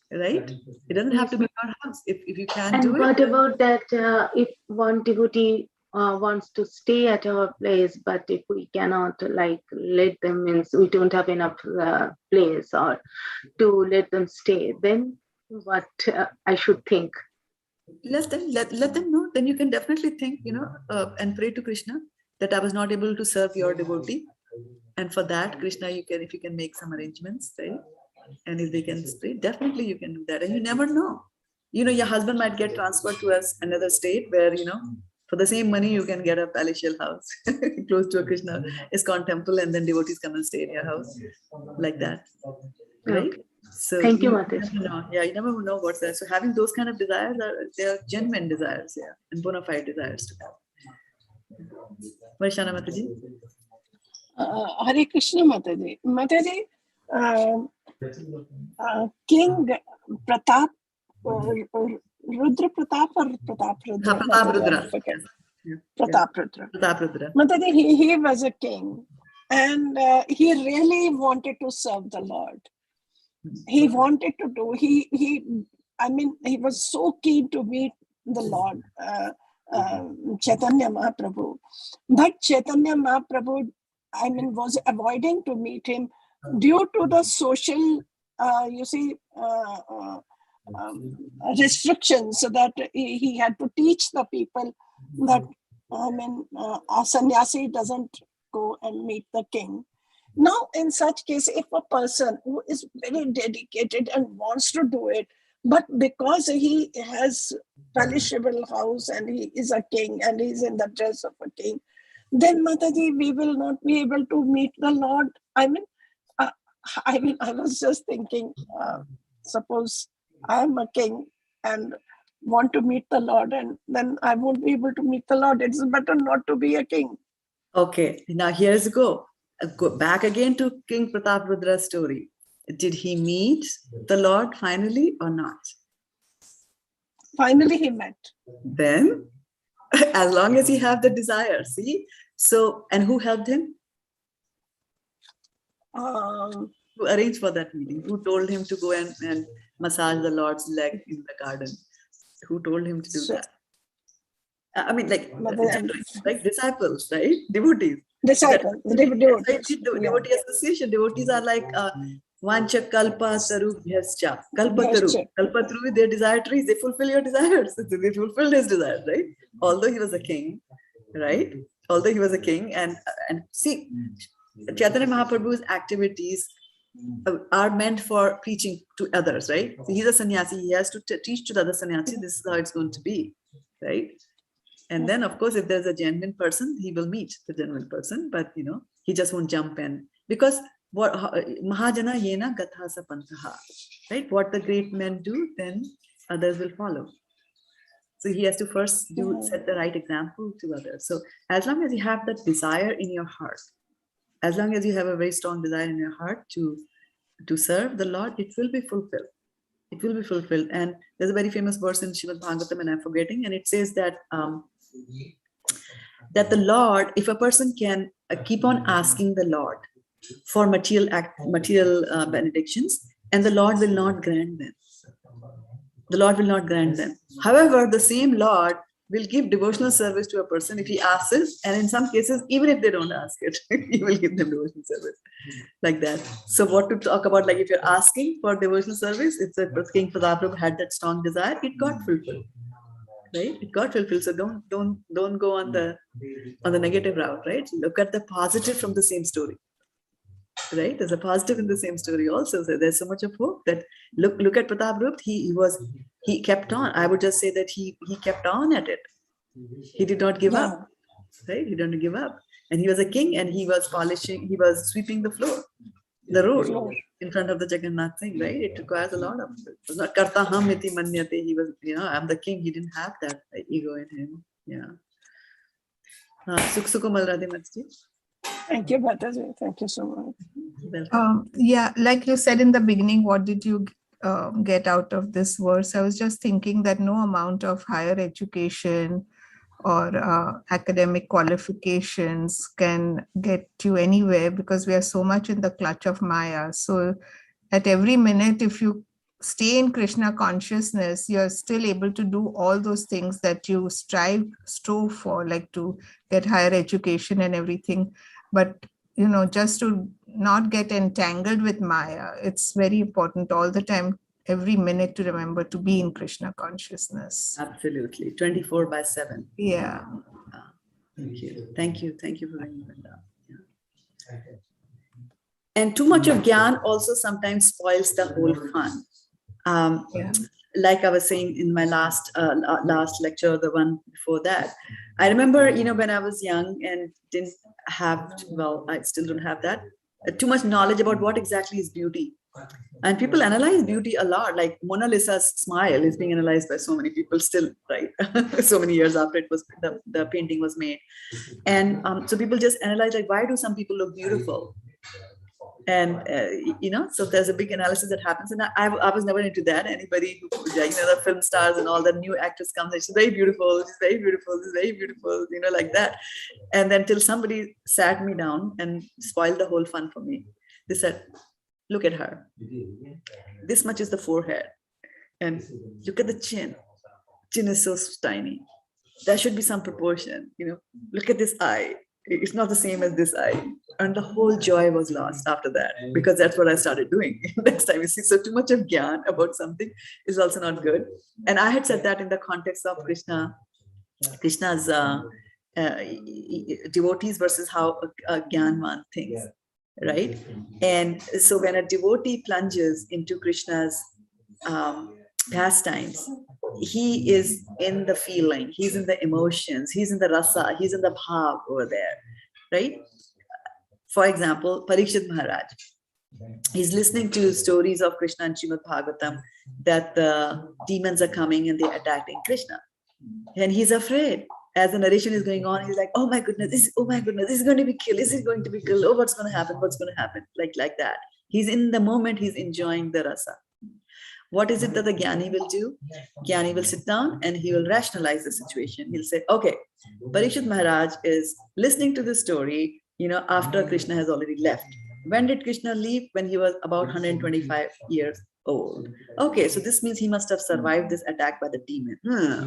Right? It doesn't have to be your house. If you can't do it. And what about that if one devotee wants to stay at our place, but if we cannot let them, means we don't have enough place or to let them stay, then what I should think? Let them know. Then you can definitely think, and pray to Krishna that I was not able to serve your devotee. And for that, Krishna, if you can make some arrangements, right? And if they can stay, definitely you can do that. And you never know. Your husband might get transferred to another state where, for the same money, you can get a palatial house close to a Krishna ISKCON temple, and then devotees come and stay in your house like that. Right? Okay. So Thank you, Mataji. Yeah, you never know what's there. So having those kind of desires, they are genuine desires, yeah, and bona fide desires to have. Varshana Mataji. Hare Krishna Mataji. Mataji, King Pratap, Rudra Pratap or Pratap Rudra? Pratap Rudra. Pratap Rudra. Pratap Rudra. Mataji, he was a king, and he really wanted to serve the Lord. He wanted to do. He was so keen to meet the Lord, Chaitanya Mahaprabhu. But Chaitanya Mahaprabhu, was avoiding to meet him due to the social, restrictions, so that he had to teach the people that a sannyasi doesn't go and meet the king. Now, in such case, if a person who is very dedicated and wants to do it, But because he has perishable house and he is a king and he is in the dress of a king, then Mataji, we will not be able to meet the Lord. I mean, I was just thinking, suppose I am a king and want to meet the Lord, and then I won't be able to meet the Lord. It's better not to be a king. Okay, now here's go. Go back again to King Prataparudra's story. Did he meet the Lord finally or not? Finally, he met. Then, as long as he have the desire, see? So, and who helped him? Who arranged for that meeting? Who told him to go and massage the Lord's leg in the garden? Who told him to do that? I mean, like disciples, right? Devotees. Disciples, devotees. Devotee association. Devotees are like Vancha Kalpa Taru Bhyascha. Kalpataru, their desire trees, they fulfill your desires. They fulfilled his desires, right? Although he was a king, right? Although he was a king, and see, Chaitanya Mahaprabhu's activities are meant for preaching to others, right? So he's a sannyasi, he has to teach to the other sannyasi, this is how it's going to be, right? And then, of course, if there's a genuine person, he will meet the genuine person, but he just won't jump in, because what Mahajana Yena Gathasa Pantaha, right? What the great men do, then others will follow. So he has to first set the right example to others. So as long as you have that desire in your heart, as long as you have a very strong desire in your heart to serve the Lord, it will be fulfilled. It will be fulfilled. And there's a very famous verse in Srimad Bhagavatam, and I'm forgetting, and it says that that the Lord, if a person can keep on asking the Lord for material benedictions, and the Lord will not grant them. The Lord will not grant them. However, the same Lord will give devotional service to a person if he asks it, and in some cases, even if they don't ask it, he will give them devotional service like that. So what to talk about, like if you're asking for devotional service, it's that King Prataparudraja had that strong desire, it got fulfilled, right? It got fulfilled. So don't go on the negative route, right? Look at the positive from the same story, right? There's a positive in the same story also. So there's so much of hope that look at Prataparudraja. He kept on. I would just say that he kept on at it. He did not give up, right? He didn't give up. And he was a king, and he was sweeping the floor, the road in front of the Jagannath thing, right? It requires a lot of it. It was not karta ham iti manyate. He was, I'm the king. He didn't have that ego in him. Yeah. Suksuko Malrade Matji. Thank you, Bhataji. Thank you so much. Yeah, like you said in the beginning, what did you get out of this verse? I was just thinking that no amount of higher education or academic qualifications can get you anywhere, because we are so much in the clutch of Maya. So at every minute, if you stay in Krishna consciousness, you're still able to do all those things that you strove for, like to get higher education and everything. But just to not get entangled with Maya, it's very important all the time, every minute, to remember to be in Krishna consciousness. Absolutely. 24/7. Yeah. Thank you. Thank you. Thank you for bringing that up. Yeah. And too much of Gyan also sometimes spoils the whole fun. Like I was saying in my last lecture, the one before that, I remember, when I was young and didn't have, I still don't have that, too much knowledge about what exactly is beauty. And people analyze beauty a lot, like Mona Lisa's smile is being analyzed by so many people still, right? So many years after the painting was made. And so people just analyze, like, why do some people look beautiful? And so there's a big analysis that happens, and I was never into that. Anybody who, the film stars and all the new actors come, she's very beautiful, she's very beautiful, she's very beautiful, like that. And then till somebody sat me down and spoiled the whole fun for me. They said, look at her. This much is the forehead, and look at the chin. Chin is so tiny. There should be some proportion. Look at this eye. It's not the same as this eye. And the whole joy was lost after that, because that's what I started doing. Next time, you see, so too much of Gyan about something is also not good. And I had said that in the context of Krishna's devotees versus how a Gyanman thinks, right? And so when a devotee plunges into Krishna's pastimes. He is in the feeling, he's in the emotions, he's in the rasa, he's in the bhav over there, right? For example, Parikshit Maharaj, he's listening to stories of Krishna and Srimad Bhagavatam that the demons are coming and they're attacking Krishna. And he's afraid. As the narration is going on, he's like, oh my goodness, this is going to be killed. Is it going to be killed? Oh, what's going to happen? What's going to happen? Like that. He's in the moment, he's enjoying the rasa. What is it that the Jnani will do? Jnani will sit down and he will rationalize the situation. He'll say, okay, Parikshit Maharaj is listening to the story, after Krishna has already left. When did Krishna leave? When he was about 125 years old. Okay, so this means he must have survived this attack by the demon.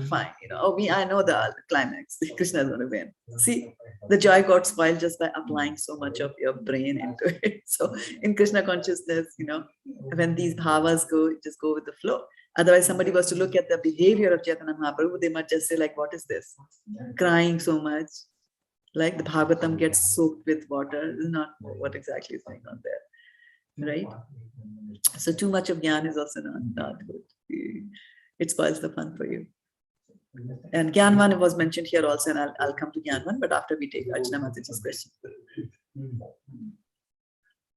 Fine, I know the climax. Krishna is going to win. See, the joy got spoiled just by applying so much of your brain into it. So in Krishna consciousness, when these bhavas go, just go with the flow. Otherwise, somebody was to look at the behavior of Chaitanya Mahaprabhu, they might just say like, what is this? Crying so much. Like the Bhagavatam gets soaked with water. This is not what exactly is going on there, right? So too much of Gyan is also not good. It spoils the fun for you. And Gyanvan was mentioned here also, and I'll come to Gyanvan, but after we take Archana Mataji's question.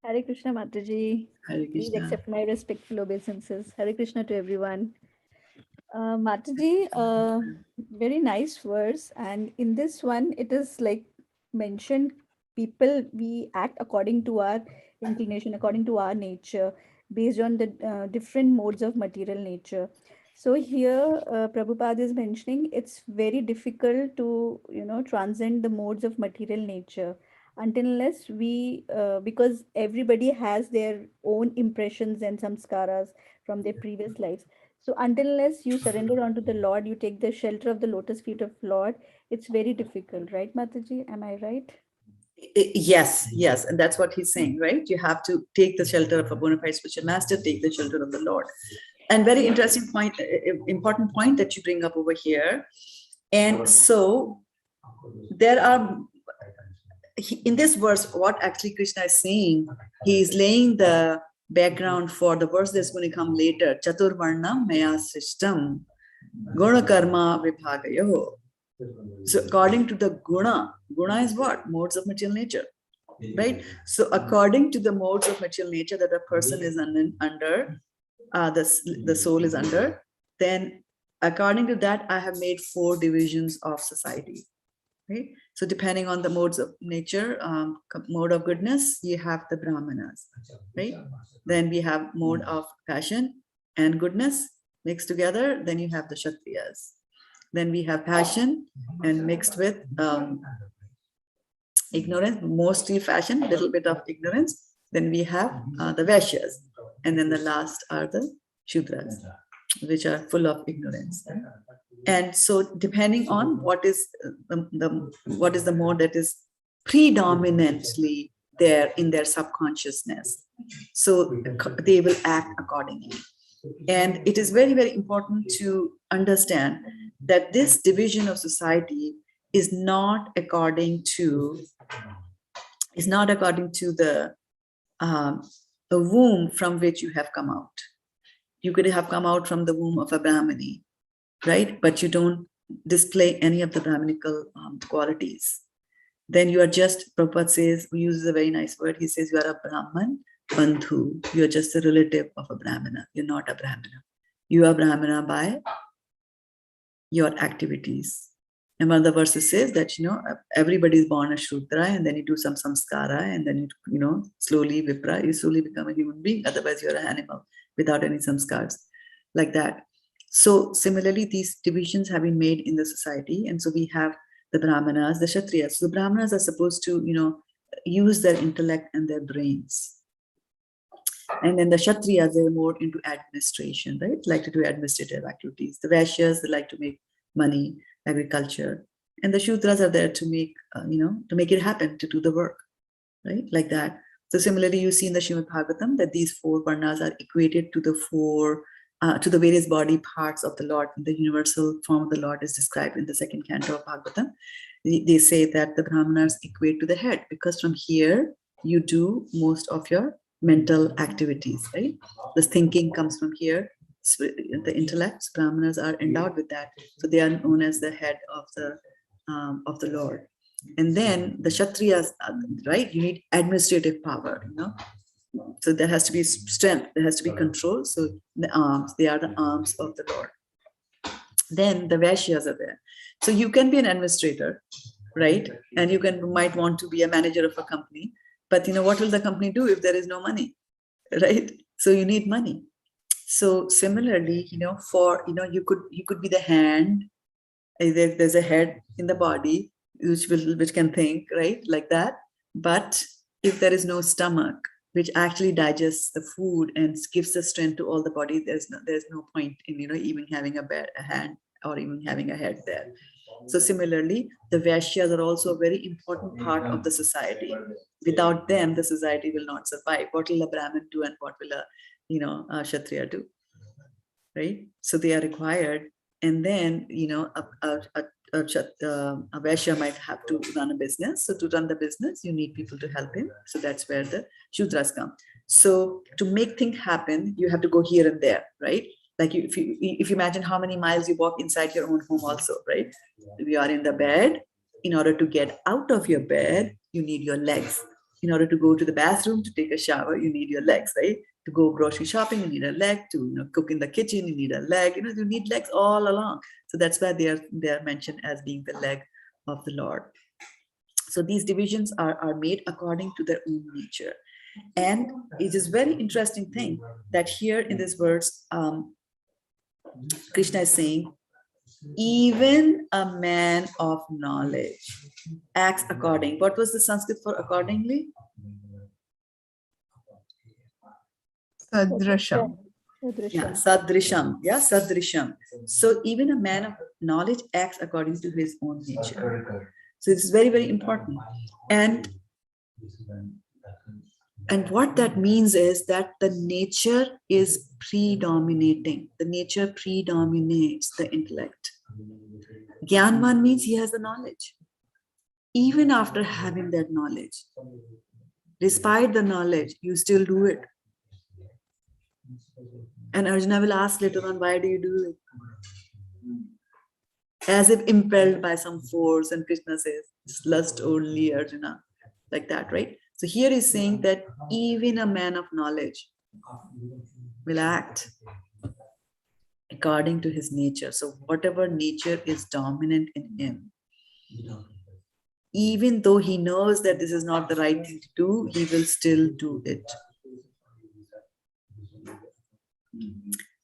Hare Krishna Mataji. Hare Please Krishna. accept my respectful obeisances. Hare Krishna to everyone. Mataji, very nice verse. And in this one, it is like mentioned, we act according to our inclination, according to our nature, based on the different modes of material nature. So here, Prabhupada is mentioning it's very difficult to, transcend the modes of material nature until unless we, because everybody has their own impressions and samskaras from their previous lives. So until unless you surrender onto the Lord, you take the shelter of the lotus feet of Lord, it's very difficult, right, Mataji? Am I right? Yes, and that's what he's saying, right? You have to take the shelter of a bona fide spiritual master, take the shelter of the Lord. And very interesting point, important point that you bring up over here. And so there are, in this verse, what actually Krishna is saying, he is laying the background for the verse that's going to come later. Chaturvarnam maya srishtam guna karma vibhagayo. So according to the guna is what? Modes of material nature, right? So according to the modes of material nature that a person is under, the soul is under, then according to that, I have made 4 divisions of society, right? So depending on the modes of nature, mode of goodness, you have the Brahmanas, right? Then we have mode of passion and goodness mixed together, then you have the Kshatriyas. Then we have passion and mixed with ignorance, mostly passion, little bit of ignorance. Then we have the Vaishyas. And then the last are the Shudras, which are full of ignorance. And so depending on what is the mode that is predominantly there in their subconsciousness, so they will act accordingly. And it is very, very important to understand that this division of society is not according to the womb from which you have come out. You could have come out from the womb of a Brahmani, right? But you don't display any of the Brahminical qualities. Then you are just, Prabhupada says, he uses a very nice word. He says you are a Brahman Bandhu. You are just a relative of a Brahmana. You're not a Brahmana. You are Brahmana by your activities. And one of the verses says that, everybody is born a Shudra, and then you do some samskara, and then slowly Vipra, you slowly become a human being. Otherwise, you're an animal without any samskars, like that. So similarly, these divisions have been made in the society. And so we have the Brahmanas, the Kshatriyas. So the Brahmanas are supposed to, use their intellect and their brains. And then the Kshatriyas, they're more into administration, right? Like to do administrative activities. The Vaishyas, they like to make money, agriculture. And the Shudras are there to make, to make it happen, to do the work, right? Like that. So similarly, you see in the Srimad Bhagavatam that these 4 varnas are equated to the various body parts of the Lord. The universal form of the Lord is described in the 2nd canto of Bhagavatam. They say that the Brahmanas equate to the head, because from here you do most of your mental activities, right? This thinking comes from here, the intellects, Brahmanas are endowed with that. So they are known as the head of the Lord. And then the Kshatriyas, right? You need administrative power, you know. So there has to be strength, there has to be control. So the arms, they are the arms of the Lord. Then the Vaishyas are there. So you can be an administrator, right? And you might want to be a manager of a company, but you know, what will the company do if there is no money, right? So you need money. So similarly, you know, you could be the hand. There's a head in the body which can think, right, like that. But if there is no stomach, which actually digests the food and gives the strength to all the body, there's no point in, you know, even having a hand or even having a head there. So similarly, the Vaishyas are also a very important part of the society. Without them, the society will not survive. What will a Brahmin do and what will a Kshatriya do? Right? So they are required. And then, you know, a Vaishya might have to run a business. So to run the business, you need people to help him. So that's where the Shudras come. So to make things happen, you have to go here and there, right? Like if you imagine how many miles you walk inside your own home also, right? We are in the bed. In order to get out of your bed, you need your legs. In order to go to the bathroom, to take a shower, you need your legs, right? To go grocery shopping, you need a leg. To cook in the kitchen, you need a leg. You need legs all along. So that's why they are mentioned as being the leg of the Lord. So these divisions are made according to their own nature. And it is very interesting thing that here in this verse, Krishna is saying, even a man of knowledge acts according. What was the Sanskrit for accordingly? Sadrasham. Yeah, sadrisham. Yeah, sadrisham. So even a man of knowledge acts according to his own nature. So it's very, very important. And what that means is that the nature is predominating. The nature predominates the intellect. Gyanvan means he has the knowledge. Even after having that knowledge, despite the knowledge, you still do it. And Arjuna will ask later on, why do you do it? As if impelled by some force, and Krishna says, it's lust only, Arjuna. Like that, right? So here he's saying that even a man of knowledge will act according to his nature. So whatever nature is dominant in him, even though he knows that this is not the right thing to do, he will still do it.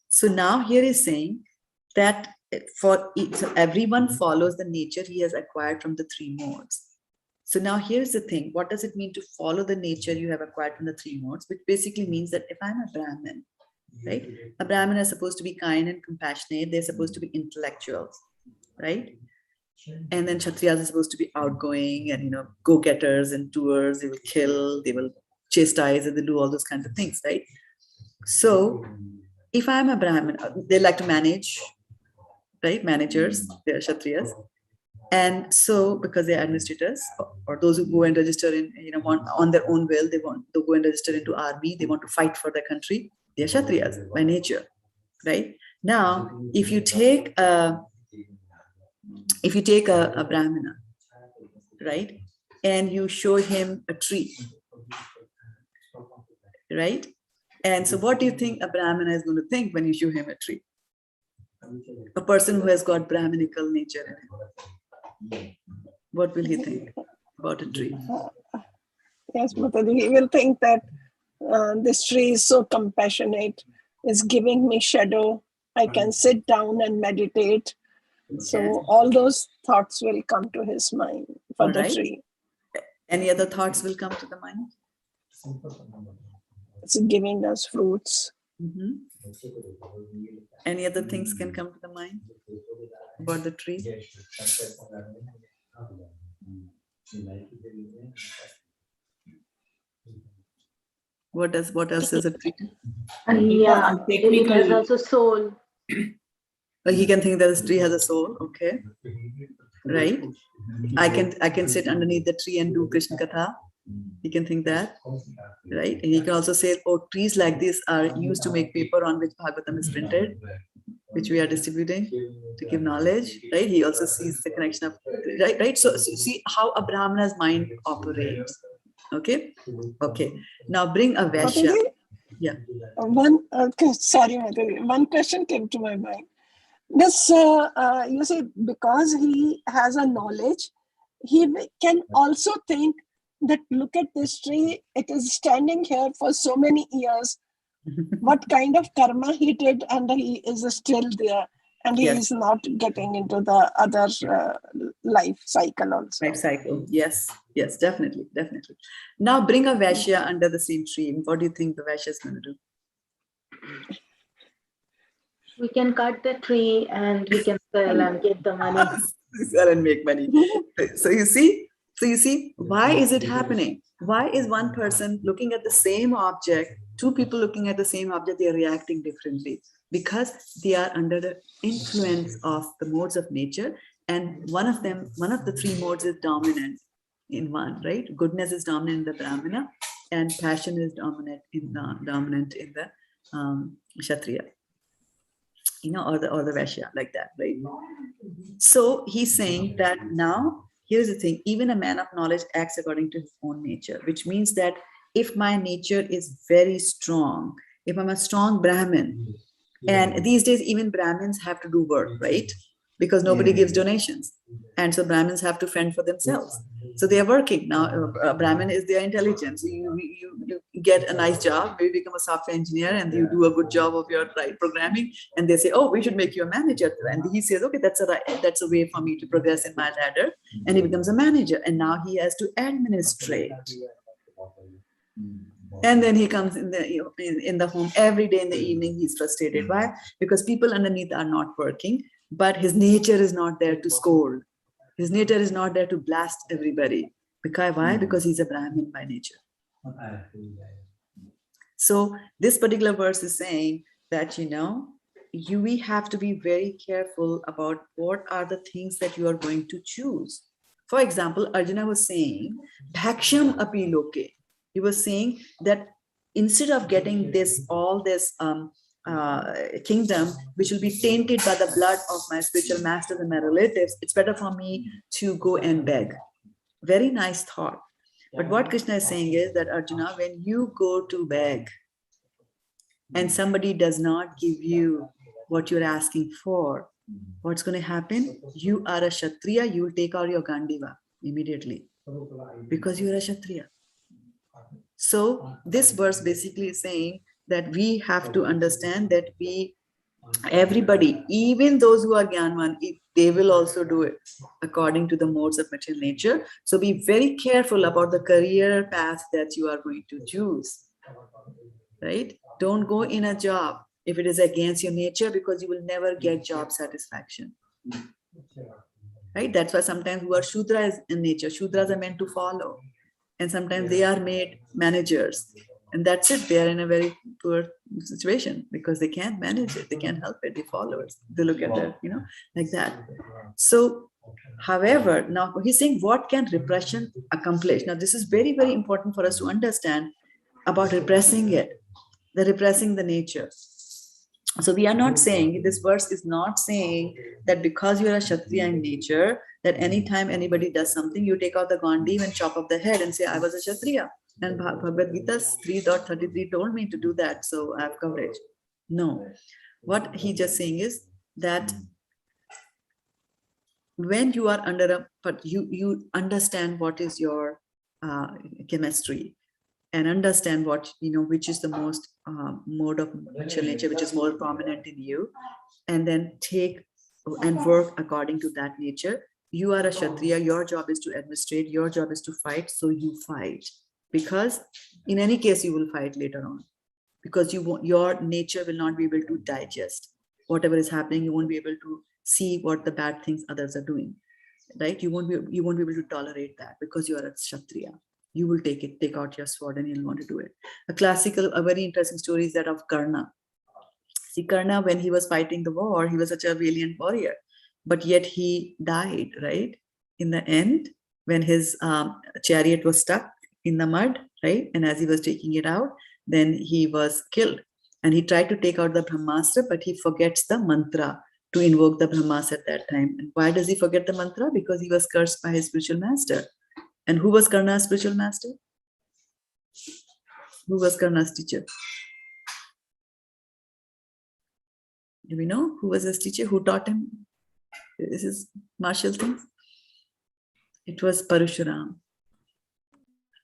So now here he's saying that so everyone follows the nature he has acquired from the three modes. So now here's the thing. What does it mean to follow the nature you have acquired from the three modes? Which basically means that if I'm a Brahmin, right? A Brahmin is supposed to be kind and compassionate. They're supposed to be intellectuals, right? And then Kshatriyas are supposed to be outgoing and, go-getters and doers. They will kill, they will chastise, and they do all those kinds of things, right? So if I'm a Brahmin, they like to manage, right? Managers, they're Kshatriyas. And so, because they're administrators, or those who go and register in, on their own will, they want to go and register into army, they want to fight for their country, they're Kshatriyas by nature, right? Now, if you take a Brahmana, right, and you show him a tree, right? And so what do you think a Brahmana is going to think when you show him a tree? A person who has got Brahminical nature in him. What will he think about a tree? Yes, Mataji, he will think that this tree is so compassionate, is giving me shadow. I can sit down and meditate. So all those thoughts will come to his mind for the tree. Any other thoughts will come to the mind? It's giving us fruits. Mm-hmm. Any other things can come to the mind about the tree? What else does a tree do? Yeah, it has also soul. Well, he can think that this tree has a soul. Okay, right? I can sit underneath the tree and do Krishna Katha. He can think that, right? And he can also say, oh, trees like this are used to make paper on which Bhagavatam is printed, which we are distributing to give knowledge, right? He also sees the connection of, right? So see how a Brahmana's mind operates. Okay. Now bring a Vaishya. Mataji, Yeah. Sorry, Mataji. One question came to my mind. This, you see, because he has a knowledge, he can also think that look at this tree, it is standing here for so many years. What kind of karma he did, and he is still there, and he is not getting into the other life cycle also. Life cycle. Yes, definitely. Now bring a Vaishya under the same tree. What do you think the Vaishya is going to do? We can cut the tree and we can sell and get the money. Sell and make money. So you see, why is it happening? Why is one person looking at the same object, two people looking at the same object, they are reacting differently? Because they are under the influence of the modes of nature, and one of the three modes is dominant in one, right? Goodness is dominant in the Brahmana, and passion is dominant in the Kshatriya, or the Vaishya, like that, right? So he's saying that now, here's the thing, even a man of knowledge acts according to his own nature, which means that if my nature is very strong, if I'm a strong Brahmin, and these days even Brahmins have to do work, right? Because nobody gives donations. And so Brahmins have to fend for themselves. So they are working. Now, Brahmin is their intelligence. You get a nice job, maybe become a software engineer, and you do a good job of your programming, and they say, oh, we should make you a manager. And he says, okay, that's a way for me to progress in my ladder. And he becomes a manager. And now he has to administrate. And then he comes in the home every day in the evening. He's frustrated. Why? Because people underneath are not working, but his nature is not there to scold. His nature is not there to blast everybody. Because why? Because he's a Brahmin by nature. So this particular verse is saying that, we have to be very careful about what are the things that you are going to choose. For example, Arjuna was saying, Bhaksham api loke. He was saying that instead of getting all this kingdom, which will be tainted by the blood of my spiritual masters and my relatives, it's better for me to go and beg. Very nice thought. But what Krishna is saying is that, Arjuna, when you go to beg and somebody does not give you what you're asking for, what's going to happen? You are a Kshatriya, you will take out your Gandiva immediately because you're a Kshatriya. So this verse basically is saying that we have to understand that everybody, even those who are Gyanvan, they will also do it according to the modes of material nature. So be very careful about the career path that you are going to choose, right? Don't go in a job if it is against your nature, because you will never get job satisfaction, right? That's why sometimes who are Shudras in nature, Shudras are meant to follow. And sometimes they are made managers. And that's it. They are in a very poor situation because they can't manage it. They can't help it. They follow it. They look at it, like that. So, however, now he's saying, what can repression accomplish? Now, this is very, very important for us to understand about repressing it, repressing the nature. So we are not saying, this verse is not saying that because you are a Kshatriya in nature, that anytime anybody does something, you take out the Gandhi and chop off the head and say, I was a Kshatriya. And Bhagavad-gita 3.33 told me to do that, so I have coverage. No. What he just saying is that when you are but you understand what is your chemistry, and understand what, which is the most mode of material nature, which is more prominent in you, and then take and work according to that nature. You are a Kshatriya, your job is to administrate, your job is to fight, so you fight. Because in any case, you will fight later on. Because your nature will not be able to digest whatever is happening. You won't be able to see what the bad things others are doing, right? You won't be able to tolerate that because you are a Kshatriya. You will take out your sword and you'll want to do it. A very interesting story is that of Karna. See, Karna, when he was fighting the war, he was such a valiant warrior, but yet he died, right? In the end, when his chariot was stuck in the mud, right? And as he was taking it out, then he was killed. And he tried to take out the Brahmastra, but he forgets the mantra to invoke the Brahmas at that time. And why does he forget the mantra? Because he was cursed by his spiritual master. And who was Karna's spiritual master? Who was Karna's teacher? Do we know who was his teacher? Who taught him this is martial things? It was Parashuram,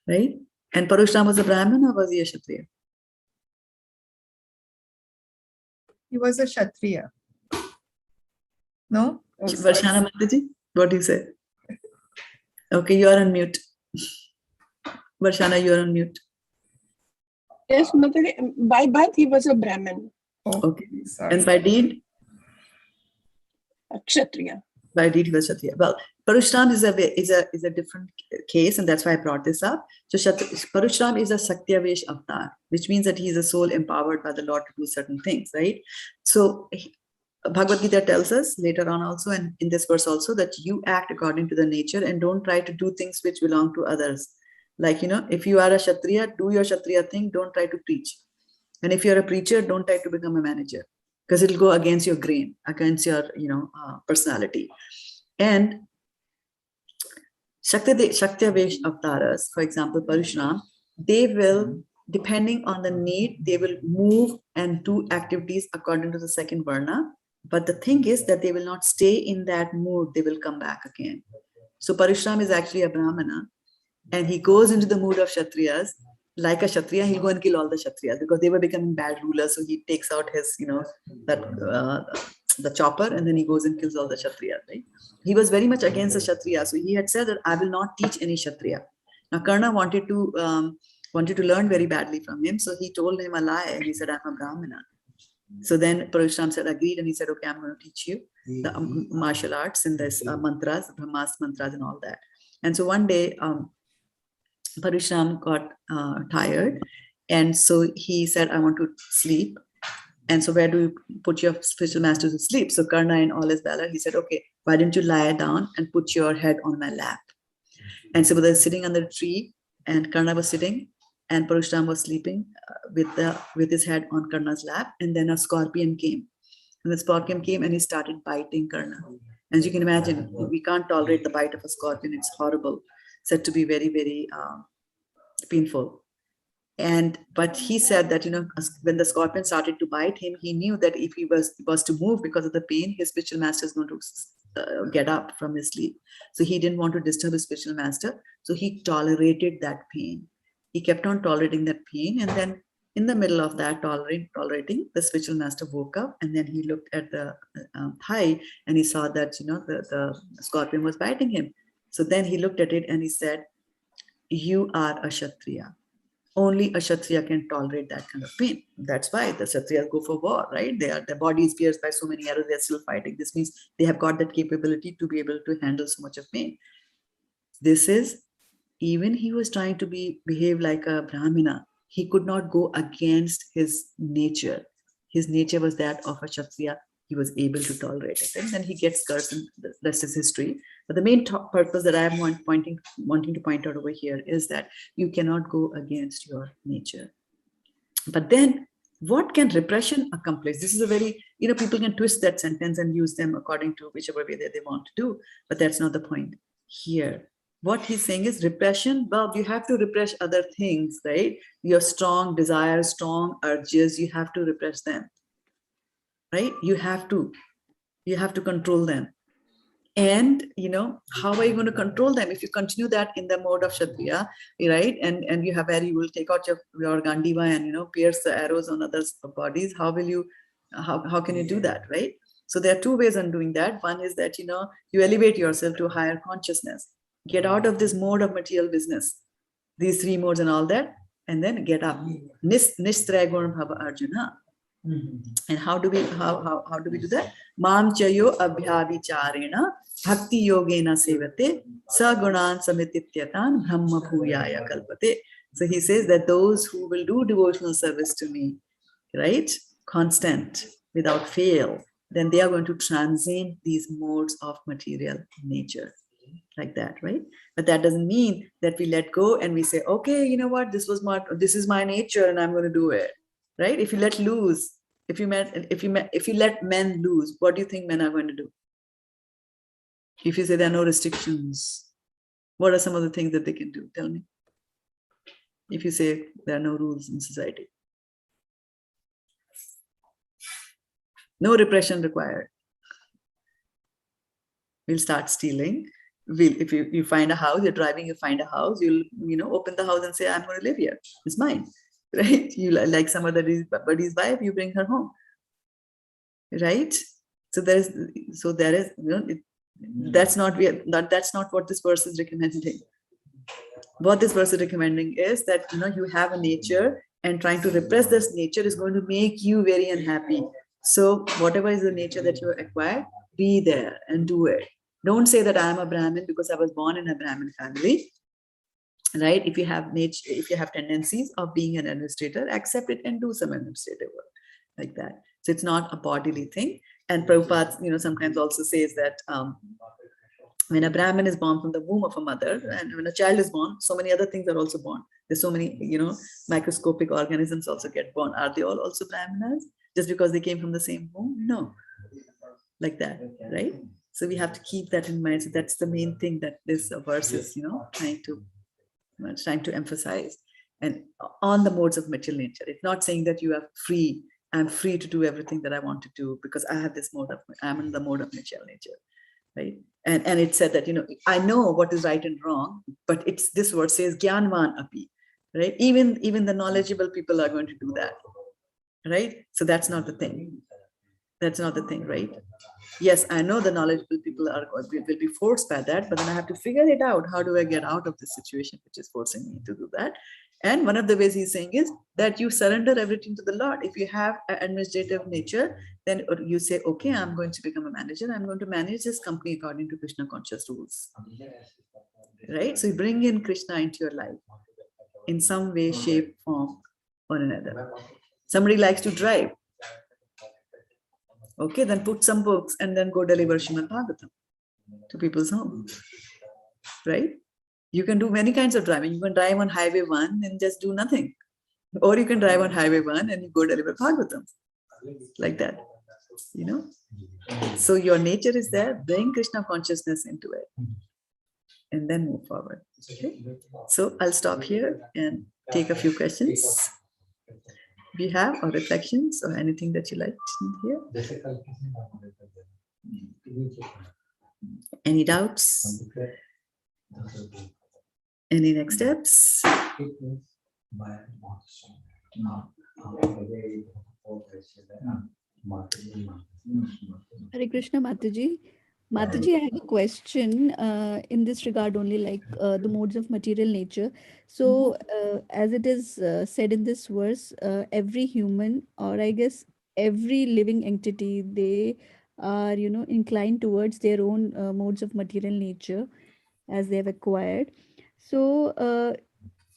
right? And Parashuram was a Brahmin or was he a Kshatriya? He was a Kshatriya. No? Oh, sorry. Varshana Mataji, what do you say? Okay, you are on mute. Varshana, you are on mute. Yes, Mataji, by birth he was a Brahmin, Oh, Okay. sorry. And by deed? a Kshatriya. By deed he was Kshatriya. Well, Parashuram is a different case, and that's why I brought this up. So Parashuram is a Satyavesh avatar, which means that he is a soul empowered by the Lord to do certain things, right? So Bhagavad-gita tells us later on also, and in this verse also, that you act according to the nature and don't try to do things which belong to others. Like, if you are a Kshatriya, do your Kshatriya thing, don't try to preach. And if you're a preacher, don't try to become a manager, because it'll go against your grain, against your, personality. And Shakti-avesh avatars, for example, Parashuram, they will, depending on the need, they will move and do activities according to the second varna. But the thing is that they will not stay in that mood, they will come back again. So Parashuram is actually a Brahmana, and he goes into the mood of Kshatriyas. Like a Kshatriya, he'll go and kill all the Kshatriyas because they were becoming bad rulers. So he takes out his, the chopper, and then he goes and kills all the Kshatriyas, right? He was very much against the Kshatriya. So he had said that I will not teach any Kshatriya. Now Karna wanted to learn very badly from him. So he told him a lie, and he said, I'm a Brahmana. So then Parashuram said, agreed, and he said, okay, I'm going to teach you the martial arts and this mantras, Brahmas mantras and all that. And so one day, Parashuram got tired, and so he said, I want to sleep. And so where do you put your spiritual master to sleep? So Karna, in all his valor, he said, okay, why don't you lie down and put your head on my lap? And so they were sitting under the tree, and Karna was sitting, and Parashuram was sleeping with his head on Karna's lap. And then a scorpion came, and the scorpion came and he started biting Karna. As you can imagine, we can't tolerate the bite of a scorpion. It's horrible, said to be very, very painful. But he said that, when the scorpion started to bite him, he knew that if he was to move because of the pain, his spiritual master is going to get up from his sleep. So he didn't want to disturb his spiritual master. So he tolerated that pain. He kept on tolerating that pain. And then in the middle of that tolerating, the spiritual master woke up, and then he looked at the thigh, and he saw that, the scorpion was biting him. So then he looked at it and he said, you are a Kshatriya. Only a Kshatriya can tolerate that kind of pain. That's why the Kshatriyas go for war, right? Their body is pierced by so many arrows, they're still fighting. This means they have got that capability to be able to handle so much of pain. This is, even he was trying to behave like a Brahmana, he could not go against his nature. His nature was that of a Kshatriya. He was able to tolerate it. And then he gets cursed, and the rest is history. But the main purpose that I am wanting to point out over here is that you cannot go against your nature. But then what can repression accomplish? This is a very, people can twist that sentence and use them according to whichever way that they want to do. But that's not the point here. What he's saying is repression. Well, you have to repress other things, right? Your strong desires, strong urges, you have to repress them. Right? You have to control them. And, how are you going to control them? If you continue that in the mode of Kshatriya, right? And you will take out your Gandiva and, pierce the arrows on others' bodies. How can you do that, right? So there are two ways on doing that. One is that, you elevate yourself to a higher consciousness. Get out of this mode of material business, these three modes and all that, and then get up. Nishtragun bhava Arjuna. And how do we do that? Mam chayo abhyavicharena bhakti yogena sevate sagunan samitityatan brahma bhuyaya kalpate. So he says that those who will do devotional service to me, right, constant, without fail, then they are going to transcend these modes of material nature. like that, right? But that doesn't mean that we let go and we say, okay, you know what, this is my nature and I'm going to do it, right? If you let loose, if you let men loose, what do you think men are going to do? If you say there are no restrictions, what are some of the things that they can do? Tell me. If you say there are no rules in society, no repression required, we'll start stealing. If you find a house, you're driving, you find a house, you'll open the house and say, I'm going to live here. It's mine, right? You like some other buddy's wife, you bring her home, right? So there is, that's not what this verse is recommending. What this verse is recommending is that you have a nature, and trying to repress this nature is going to make you very unhappy. So whatever is the nature that you acquire, be there and do it. Don't say that I am a Brahmin because I was born in a Brahmin family, right? If you have nature, if you have tendencies of being an administrator, accept it and do some administrative work like that. So it's not a bodily thing. And Prabhupada, sometimes also says that when a Brahmin is born from the womb of a mother, and when a child is born, so many other things are also born. There's so many, microscopic organisms also get born. Are they all also Brahmanas just because they came from the same womb? No, like that, right? So we have to keep that in mind. So that's the main thing that this verse is, trying to emphasize, and on the modes of material nature. It's not saying that you are free. I'm free to do everything that I want to do because I have this I'm in the mode of material nature, right? And it said that, I know what is right and wrong, but this word says Gyanvan api, right? Even the knowledgeable people are going to do that, right? So that's not the thing. That's not the thing, right? Yes, I know the knowledgeable people will be forced by that, but then I have to figure it out. How do I get out of this situation which is forcing me to do that? And one of the ways he's saying is that you surrender everything to the Lord. If you have an administrative nature, then you say, okay, I'm going to become a manager. I'm going to manage this company according to Krishna conscious rules, right? So you bring in Krishna into your life in some way, shape, form, or another. Somebody likes to drive. Okay, then put some books and then go deliver Srimad Bhagavatam to people's home, right? You can do many kinds of driving. You can drive on Highway 1 and just do nothing. Or you can drive on Highway 1 and you go deliver Bhagavatam, like that, So your nature is there, bring Krishna consciousness into it and then move forward. Okay? So I'll stop here and take a few questions. If you have, or reflections, or anything that you like to hear. Any doubts? Any next steps? Hare Krishna, Mataji. Mataji, I have a question in this regard only, like the modes of material nature. So, as it is said in this verse, every human, or I guess every living entity, they are, inclined towards their own modes of material nature as they have acquired. So,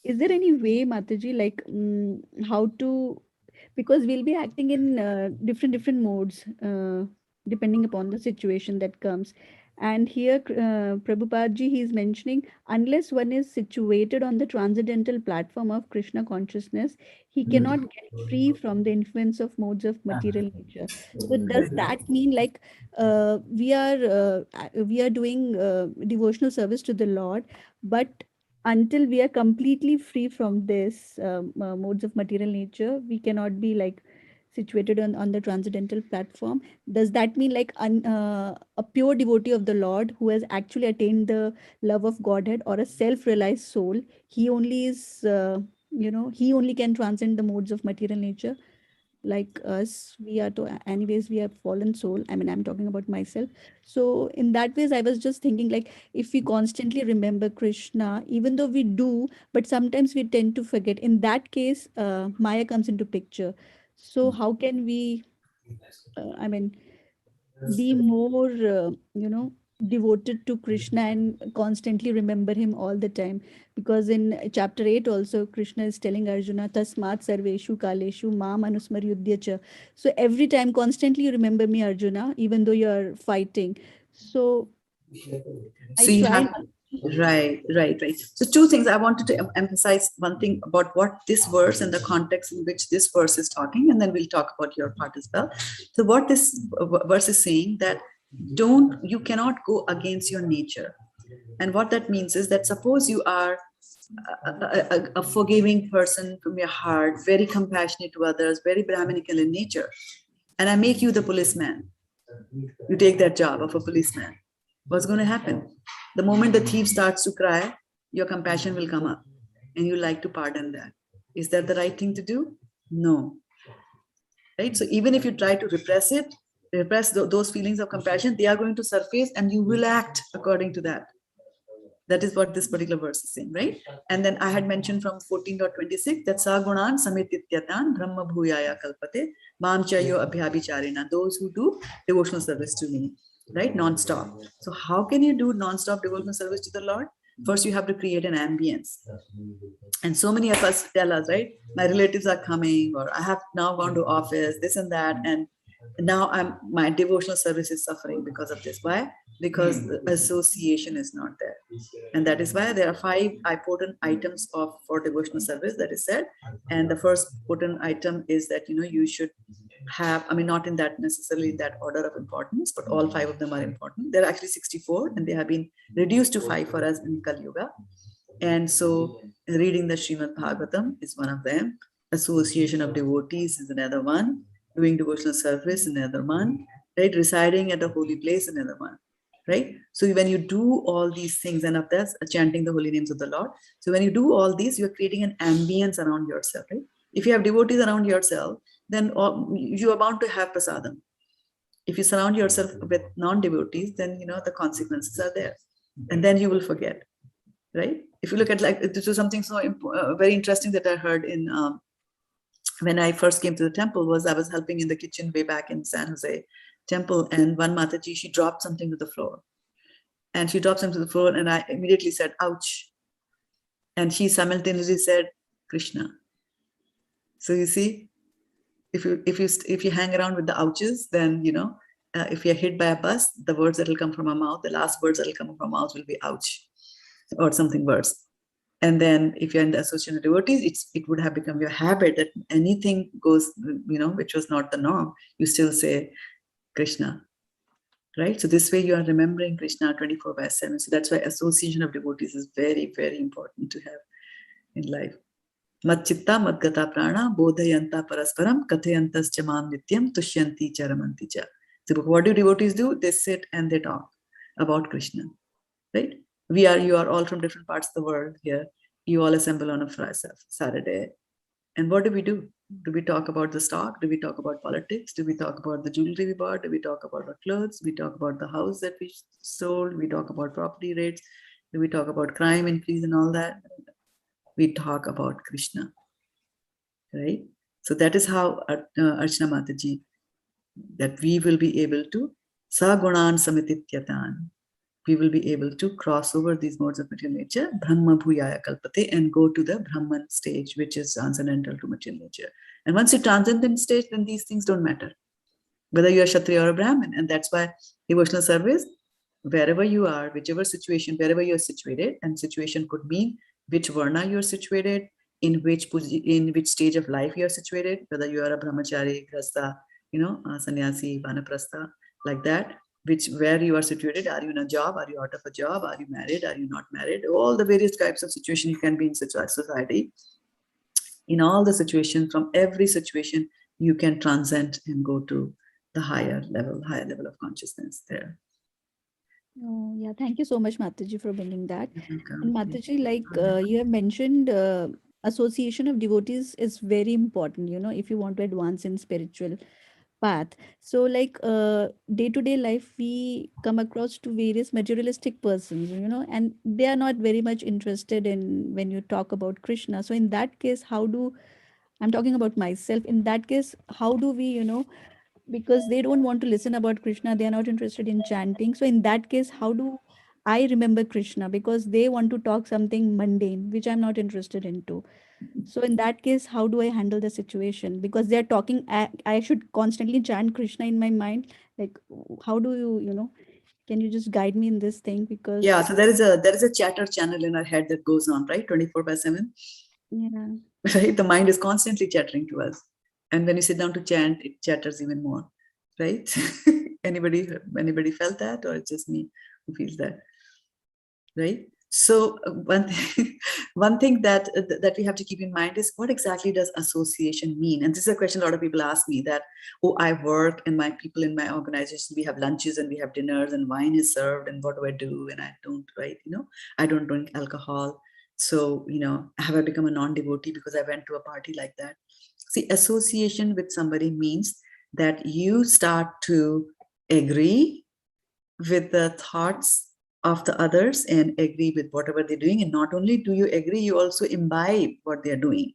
is there any way, Mataji, like how to, because we'll be acting in different modes depending upon the situation that comes. And here, Prabhupada ji, he is mentioning, unless one is situated on the transcendental platform of Krishna consciousness, he cannot get free from the influence of modes of material nature. So does that mean like we are doing devotional service to the Lord, but until we are completely free from this modes of material nature, we cannot be like situated on the transcendental platform? Does that mean like a pure devotee of the Lord who has actually attained the love of Godhead, or a self-realized soul, he only is, he only can transcend the modes of material nature? Like us, we are to, anyways, we have fallen soul. I mean, I'm talking about myself. So in that ways, I was just thinking, like, if we constantly remember Krishna, even though we do, but sometimes we tend to forget, in that case Maya comes into picture. So how can we I mean, be more devoted to Krishna and constantly remember him all the time? Because in chapter 8 also, Krishna is telling Arjuna, tasmat sarveshu kaleshu mam anusmaryudhya cha. So every time constantly you remember me, Arjuna, even though you're fighting. So So I you try have, right. So two things I wanted to emphasize. One thing about what this verse and the context in which this verse is talking, and then we'll talk about your part as well. So what this verse is saying, that you cannot go against your nature. And what that means is that suppose you are a forgiving person from your heart, very compassionate to others, very Brahminical in nature, and I make you the policeman. You take that job of a policeman. What's going to happen? The moment the thief starts to cry, your compassion will come up and you like to pardon that. Is that the right thing to do? No. Right? So even if you try to repress those feelings of compassion, they are going to surface and you will act according to that. That is what this particular verse is saying, right? And then I had mentioned from 14.26 that Sagunan Samitityatan Brahma Bhuyaya Kalpate Mam Chayo Abhyabhicharina, those who do devotional service to me, right? Non-stop. So how can you do non-stop devotional service to the Lord? First, you have to create an ambience. And so many of us tell us, right? My relatives are coming, or I have now gone to office, this and that. And now my devotional service is suffering because of this. Why? Because the association is not there. And that is why there are 5 important items for devotional service that is said. And the first important item is that, you should have, not in that necessarily in that order of importance, but all 5 of them are important. There are actually 64 and they have been reduced to 5 for us in Kali Yuga. And so reading the Srimad Bhagavatam is one of them. Association of devotees is another one. Doing devotional service is another one. Right? Residing at a holy place is another one. Right? So when you do all these things, and of that, chanting the holy names of the Lord. So when you do all these, you're creating an ambience around yourself. Right? If you have devotees around yourself, then you are bound to have prasadam. If you surround yourself with non-devotees, then the consequences are there. And then you will forget. Right? If you look at, like, this was something so very interesting that I heard in when I first came to the temple, was I was helping in the kitchen way back in San Jose temple, and one Mataji, she dropped something to the floor, and I immediately said, ouch. And she simultaneously said, Krishna. So you see, if you hang around with the ouches, then if you're hit by a bus, the words that will come from our mouth, the last words that will come from our mouth will be ouch, or something worse. And then if you're in the association of devotees, it would have become your habit that anything goes, which was not the norm, you still say Krishna, right? So this way you are remembering Krishna 24/7. So that's why association of devotees is very, very important to have in life. Mat chitta mat gata prana bodhayanta parasparam kathayantas chamam nityam tushyanti charamanti cha. So what do devotees do? They sit and they talk about Krishna, right? You are all from different parts of the world here. You all assemble on a Saturday. And what do? Do we talk about the stock? Do we talk about politics? Do we talk about the jewelry we bought? Do we talk about our clothes? We talk about the house that we sold? We talk about property rates? Do we talk about crime increase and all that? We talk about Krishna, right? So that is how Archana Mataji, that we will be able to Sagunan Samitityatan, we will be able to cross over these modes of material nature, Brahma Bhuyaya Kalpate, and go to the Brahman stage, which is transcendental to material nature. And once you transcend the stage, then these things don't matter, whether you are Kshatriya or a Brahmin. And that's why devotional service, wherever you are, whichever situation, wherever you are situated, and situation could mean which varna you are situated, in which stage of life you are situated, whether you are a brahmachari, grasta, sannyasi, vanaprastha, like that, where you are situated. Are you in a job? Are you out of a job? Are you married? Are you not married? All the various types of situation you can be in such a society. In all the situations, from every situation, you can transcend and go to the higher level of consciousness there. Oh, yeah, thank you so much, Mataji, for bringing that. Welcome. And Mataji, like you have mentioned, association of devotees is very important, if you want to advance in spiritual path. So like day to day life, we come across to various materialistic persons, and they are not very much interested in when you talk about Krishna. So in that case, I'm talking about myself. In that case, how do we, because they don't want to listen about Krishna, they are not interested in chanting. So in that case, how do I remember Krishna? Because they want to talk something mundane, which I'm not interested into. So in that case, how do I handle the situation? Because they're talking, I should constantly chant Krishna in my mind. Like, how do you, Can you just guide me in this thing? Because Yeah, so there is a chatter channel in our head that goes on, right? 24/7. yeah. Right? The mind is constantly chattering to us. And when you sit down to chant, it chatters even more. Right? Anybody felt that, or it's just me who feels that? Right? So one thing that we have to keep in mind is, what exactly does association mean? And this is a question a lot of people ask me, that, oh, I work and my people in my organization, we have lunches and we have dinners and wine is served, and what do I do? And I don't, right? I don't drink alcohol. So, have I become a non-devotee because I went to a party like that? See, association with somebody means that you start to agree with the thoughts of the others and agree with whatever they're doing. And not only do you agree, you also imbibe what they're doing.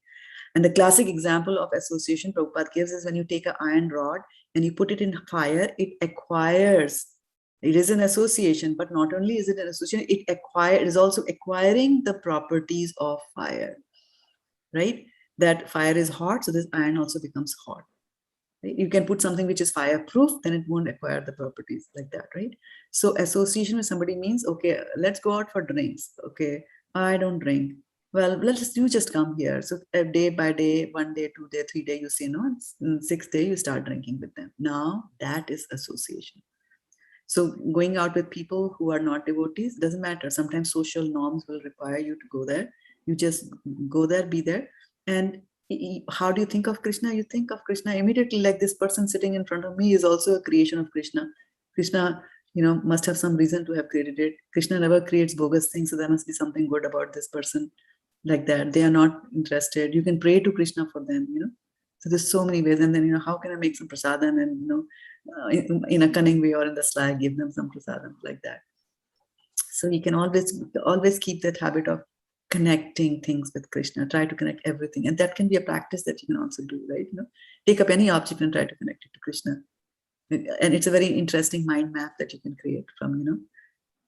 And the classic example of association Prabhupada gives is when you take an iron rod and you put it in fire, it acquires. It is an association, but not only is it an association, it is also acquiring the properties of fire, right? That fire is hot, so this iron also becomes hot. You can put something which is fireproof, then it won't acquire the properties like that, right? So association with somebody means, okay, let's go out for drinks. Okay, I don't drink. Well, you just come here. So day by day, 1 day, 2 day, 3 day, you say no, and 6th day you start drinking with them. Now that is association. So going out with people who are not devotees doesn't matter. Sometimes social norms will require you to go there. You just go there, be there. And how do you think of Krishna? You think of Krishna immediately, like this person sitting in front of me is also a creation of Krishna. Krishna, must have some reason to have created it. Krishna never creates bogus things, so there must be something good about this person. Like that, they are not interested. You can pray to Krishna for them, So there's so many ways. And then, how can I make some prasadam and, in a cunning way or in the sly, give them some prasadam like that. So you can always keep that habit of connecting things with Krishna. Try to connect everything. And that can be a practice that you can also do, right? Take up any object and try to connect it to Krishna. And it's a very interesting mind map that you can create from,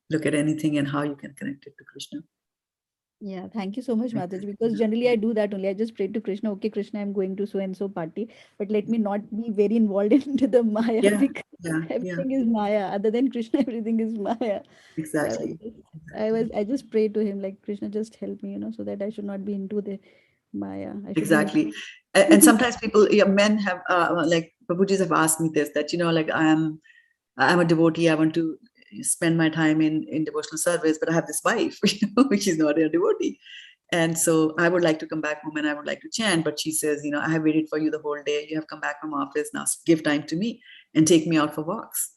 look at anything and how you can connect it to Krishna. Yeah, thank you so much, Mataji, because generally I do that only. I just pray to Krishna, okay, Krishna, I'm going to so and so party, but let me not be very involved into the Maya, because everything is Maya. Other than Krishna, everything is Maya. Exactly. So I just pray to him, like, Krishna, just help me, so that I should not be into the Maya. Exactly. And sometimes people, men have, like Prabhujis have asked me this, that, like I'm a devotee, I want to spend my time in devotional service, but I have this wife, which is not a devotee. And so I would like to come back home and I would like to chant, but she says, I have waited for you the whole day. You have come back from office, now give time to me and take me out for walks.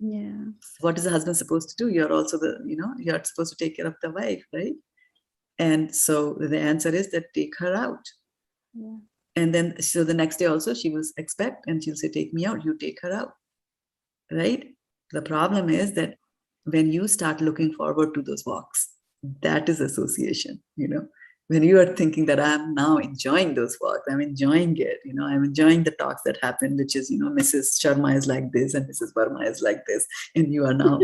Yeah. What is the husband supposed to do? You're also you're supposed to take care of the wife, right? And so the answer is that take her out. Yeah. And then, so the next day also she will expect and she'll say, take me out, you take her out, right? The problem is that when you start looking forward to those walks, that is association, when you are thinking that I'm now enjoying those walks, I'm enjoying it, I'm enjoying the talks that happen, which is, Mrs. Sharma is like this and Mrs. Verma is like this, and you are now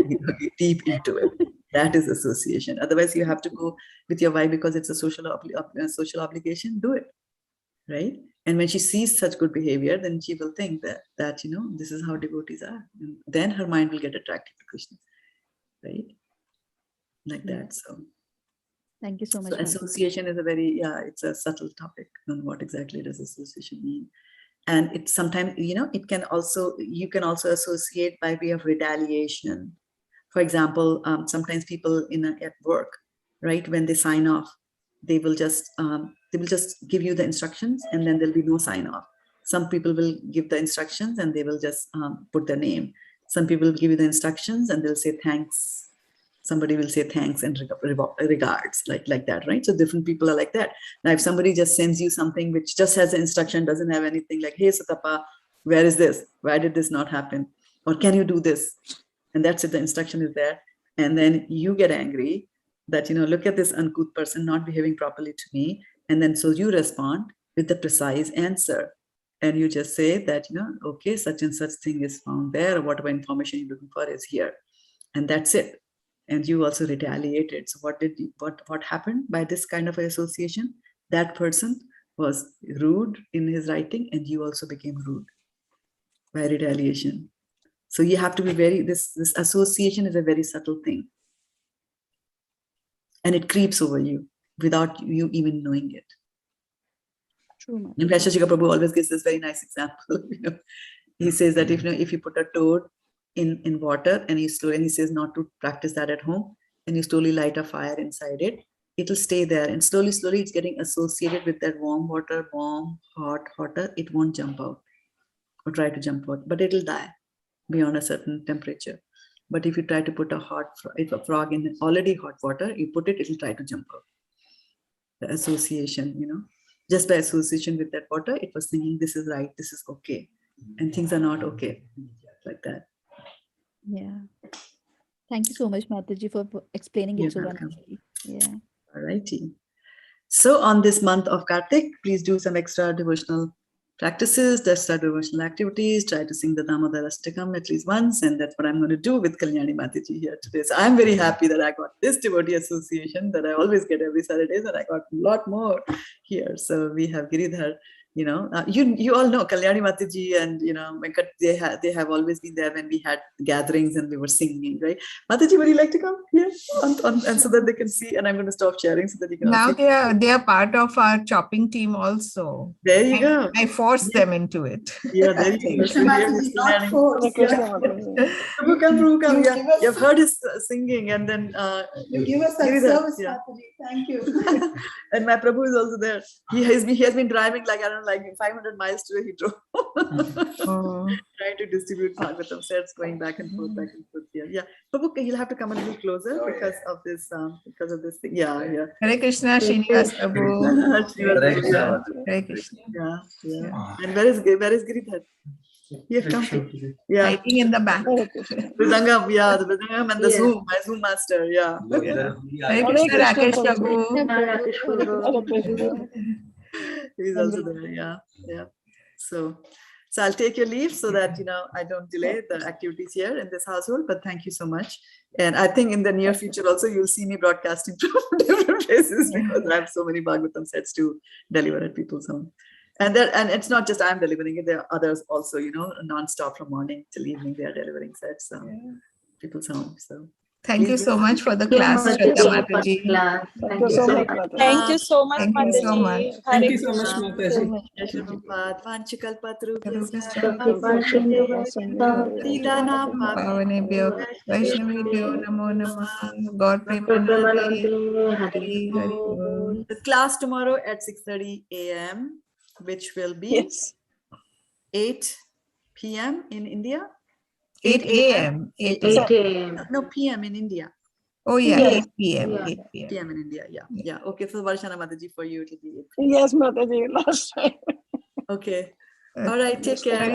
deep into it. That is association. Otherwise, you have to go with your wife because it's a social obligation. Do it, right? And when she sees such good behavior, then she will think that this is how devotees are. And then her mind will get attracted to Krishna, right? Like that. So thank you so much. So association is it's a subtle topic on what exactly does association mean. And it's sometimes, you can also associate by way of retaliation. For example, sometimes people at work, right, when they sign off, they will just give you the instructions and then there'll be no sign off. Some people will give the instructions and they will just put their name. Some people will give you the instructions and they'll say thanks. Somebody will say thanks and regards, like that, right? So different people are like that. Now, if somebody just sends you something which just has an instruction, doesn't have anything, like, hey, Satapa, where is this? Why did this not happen? Or can you do this? And that's it, the instruction is there. And then you get angry that, look at this uncouth person not behaving properly to me. And then so you respond with the precise answer. And you just say that, okay, such and such thing is found there, or whatever information you're looking for is here. And that's it. And you also retaliated. So what happened by this kind of association? That person was rude in his writing, and you also became rude by retaliation. So you have to be this association is a very subtle thing. And it creeps over you without you even knowing it. True. And Shashika Prabhu always gives this very nice example. He says that if you put a toad in water and he says not to practice that at home, and you slowly light a fire inside it, it'll stay there, and slowly it's getting associated with that warm water, warm, hot, hotter. It won't jump out or try to jump out, but it'll die beyond a certain temperature. But if you try to put a frog in already hot water, you put it, it'll try to jump out. The association, just by association with that water, it was thinking this is right, this is okay, and things are not okay, like that. Yeah. Thank you so much, Mataji, for explaining it You're so welcome. wonderfully. Yeah. All righty. So on this month of Kartik, please do some extra devotional practices, extra devotional activities. Try to sing the Damodar Ashtakam at least once, and that's what I'm going to do with Kalyani Mataji here today. So I'm very happy that I got this devotee association that I always get every Saturday, and I got a lot more here. So we have Giridhar. You all know Kalyani Mataji and Venkat, they have always been there when we had gatherings and we were singing, right? Mataji, would you like to come here and so that they can see? And I'm going to stop sharing so that you can. Now they are part of our chopping team also. There you go. I forced them into it. Yeah, there you go. Hare Krishna Mataji. Prabhu, come. Yeah, you've heard his singing, and then You give us that Giridhar, service, yeah. Mataji. Thank you. And my Prabhu is also there. He has been driving like 500 miles today. He drove, trying to distribute Bhagavatam sets, going back and forth here. Yeah, Prabhu, you'll have to come a little closer because of this thing. Yeah. Hare Krishna, Srinivas Prabhu. Hare Krishna. Yeah. And where is Giridhar? He has come. Yeah. Hiding in the back. Bridangam, the Bridangam and the Zoom, my Zoom master, yeah. Hare Krishna, Rakesh Prabhu. Hare Krishna. He's also there, yeah. So I'll take your leave so that I don't delay the activities here in this household. But thank you so much. And I think in the near future also you'll see me broadcasting from different places because I have so many Bhagavatam sets to deliver at people's home. And it's not just I'm delivering it, there are others also, non-stop from morning till evening they are delivering sets people's home. So thank you so much for the class, Shraddha Mataji. Thank you so much, Mataji. Thank you so much, Thank you so Mataji. much. Thank you so much, Mataji. Pavanebhyo Vaishnavebhyo Namo Namah. God Premanande. Hari Hari Bol. The class tomorrow at 6:30 a.m., which will be Yes. 8 p.m. in India. 8 a.m. 8 a.m. No, p.m. in India. Oh yeah, Yeah. 8 p.m. Yeah. 8 p.m. p.m. in India. Yeah. Okay, so Varshana Mataji, for you, it will be 8. Yes, Mataji, last time. Okay. All right. Take care.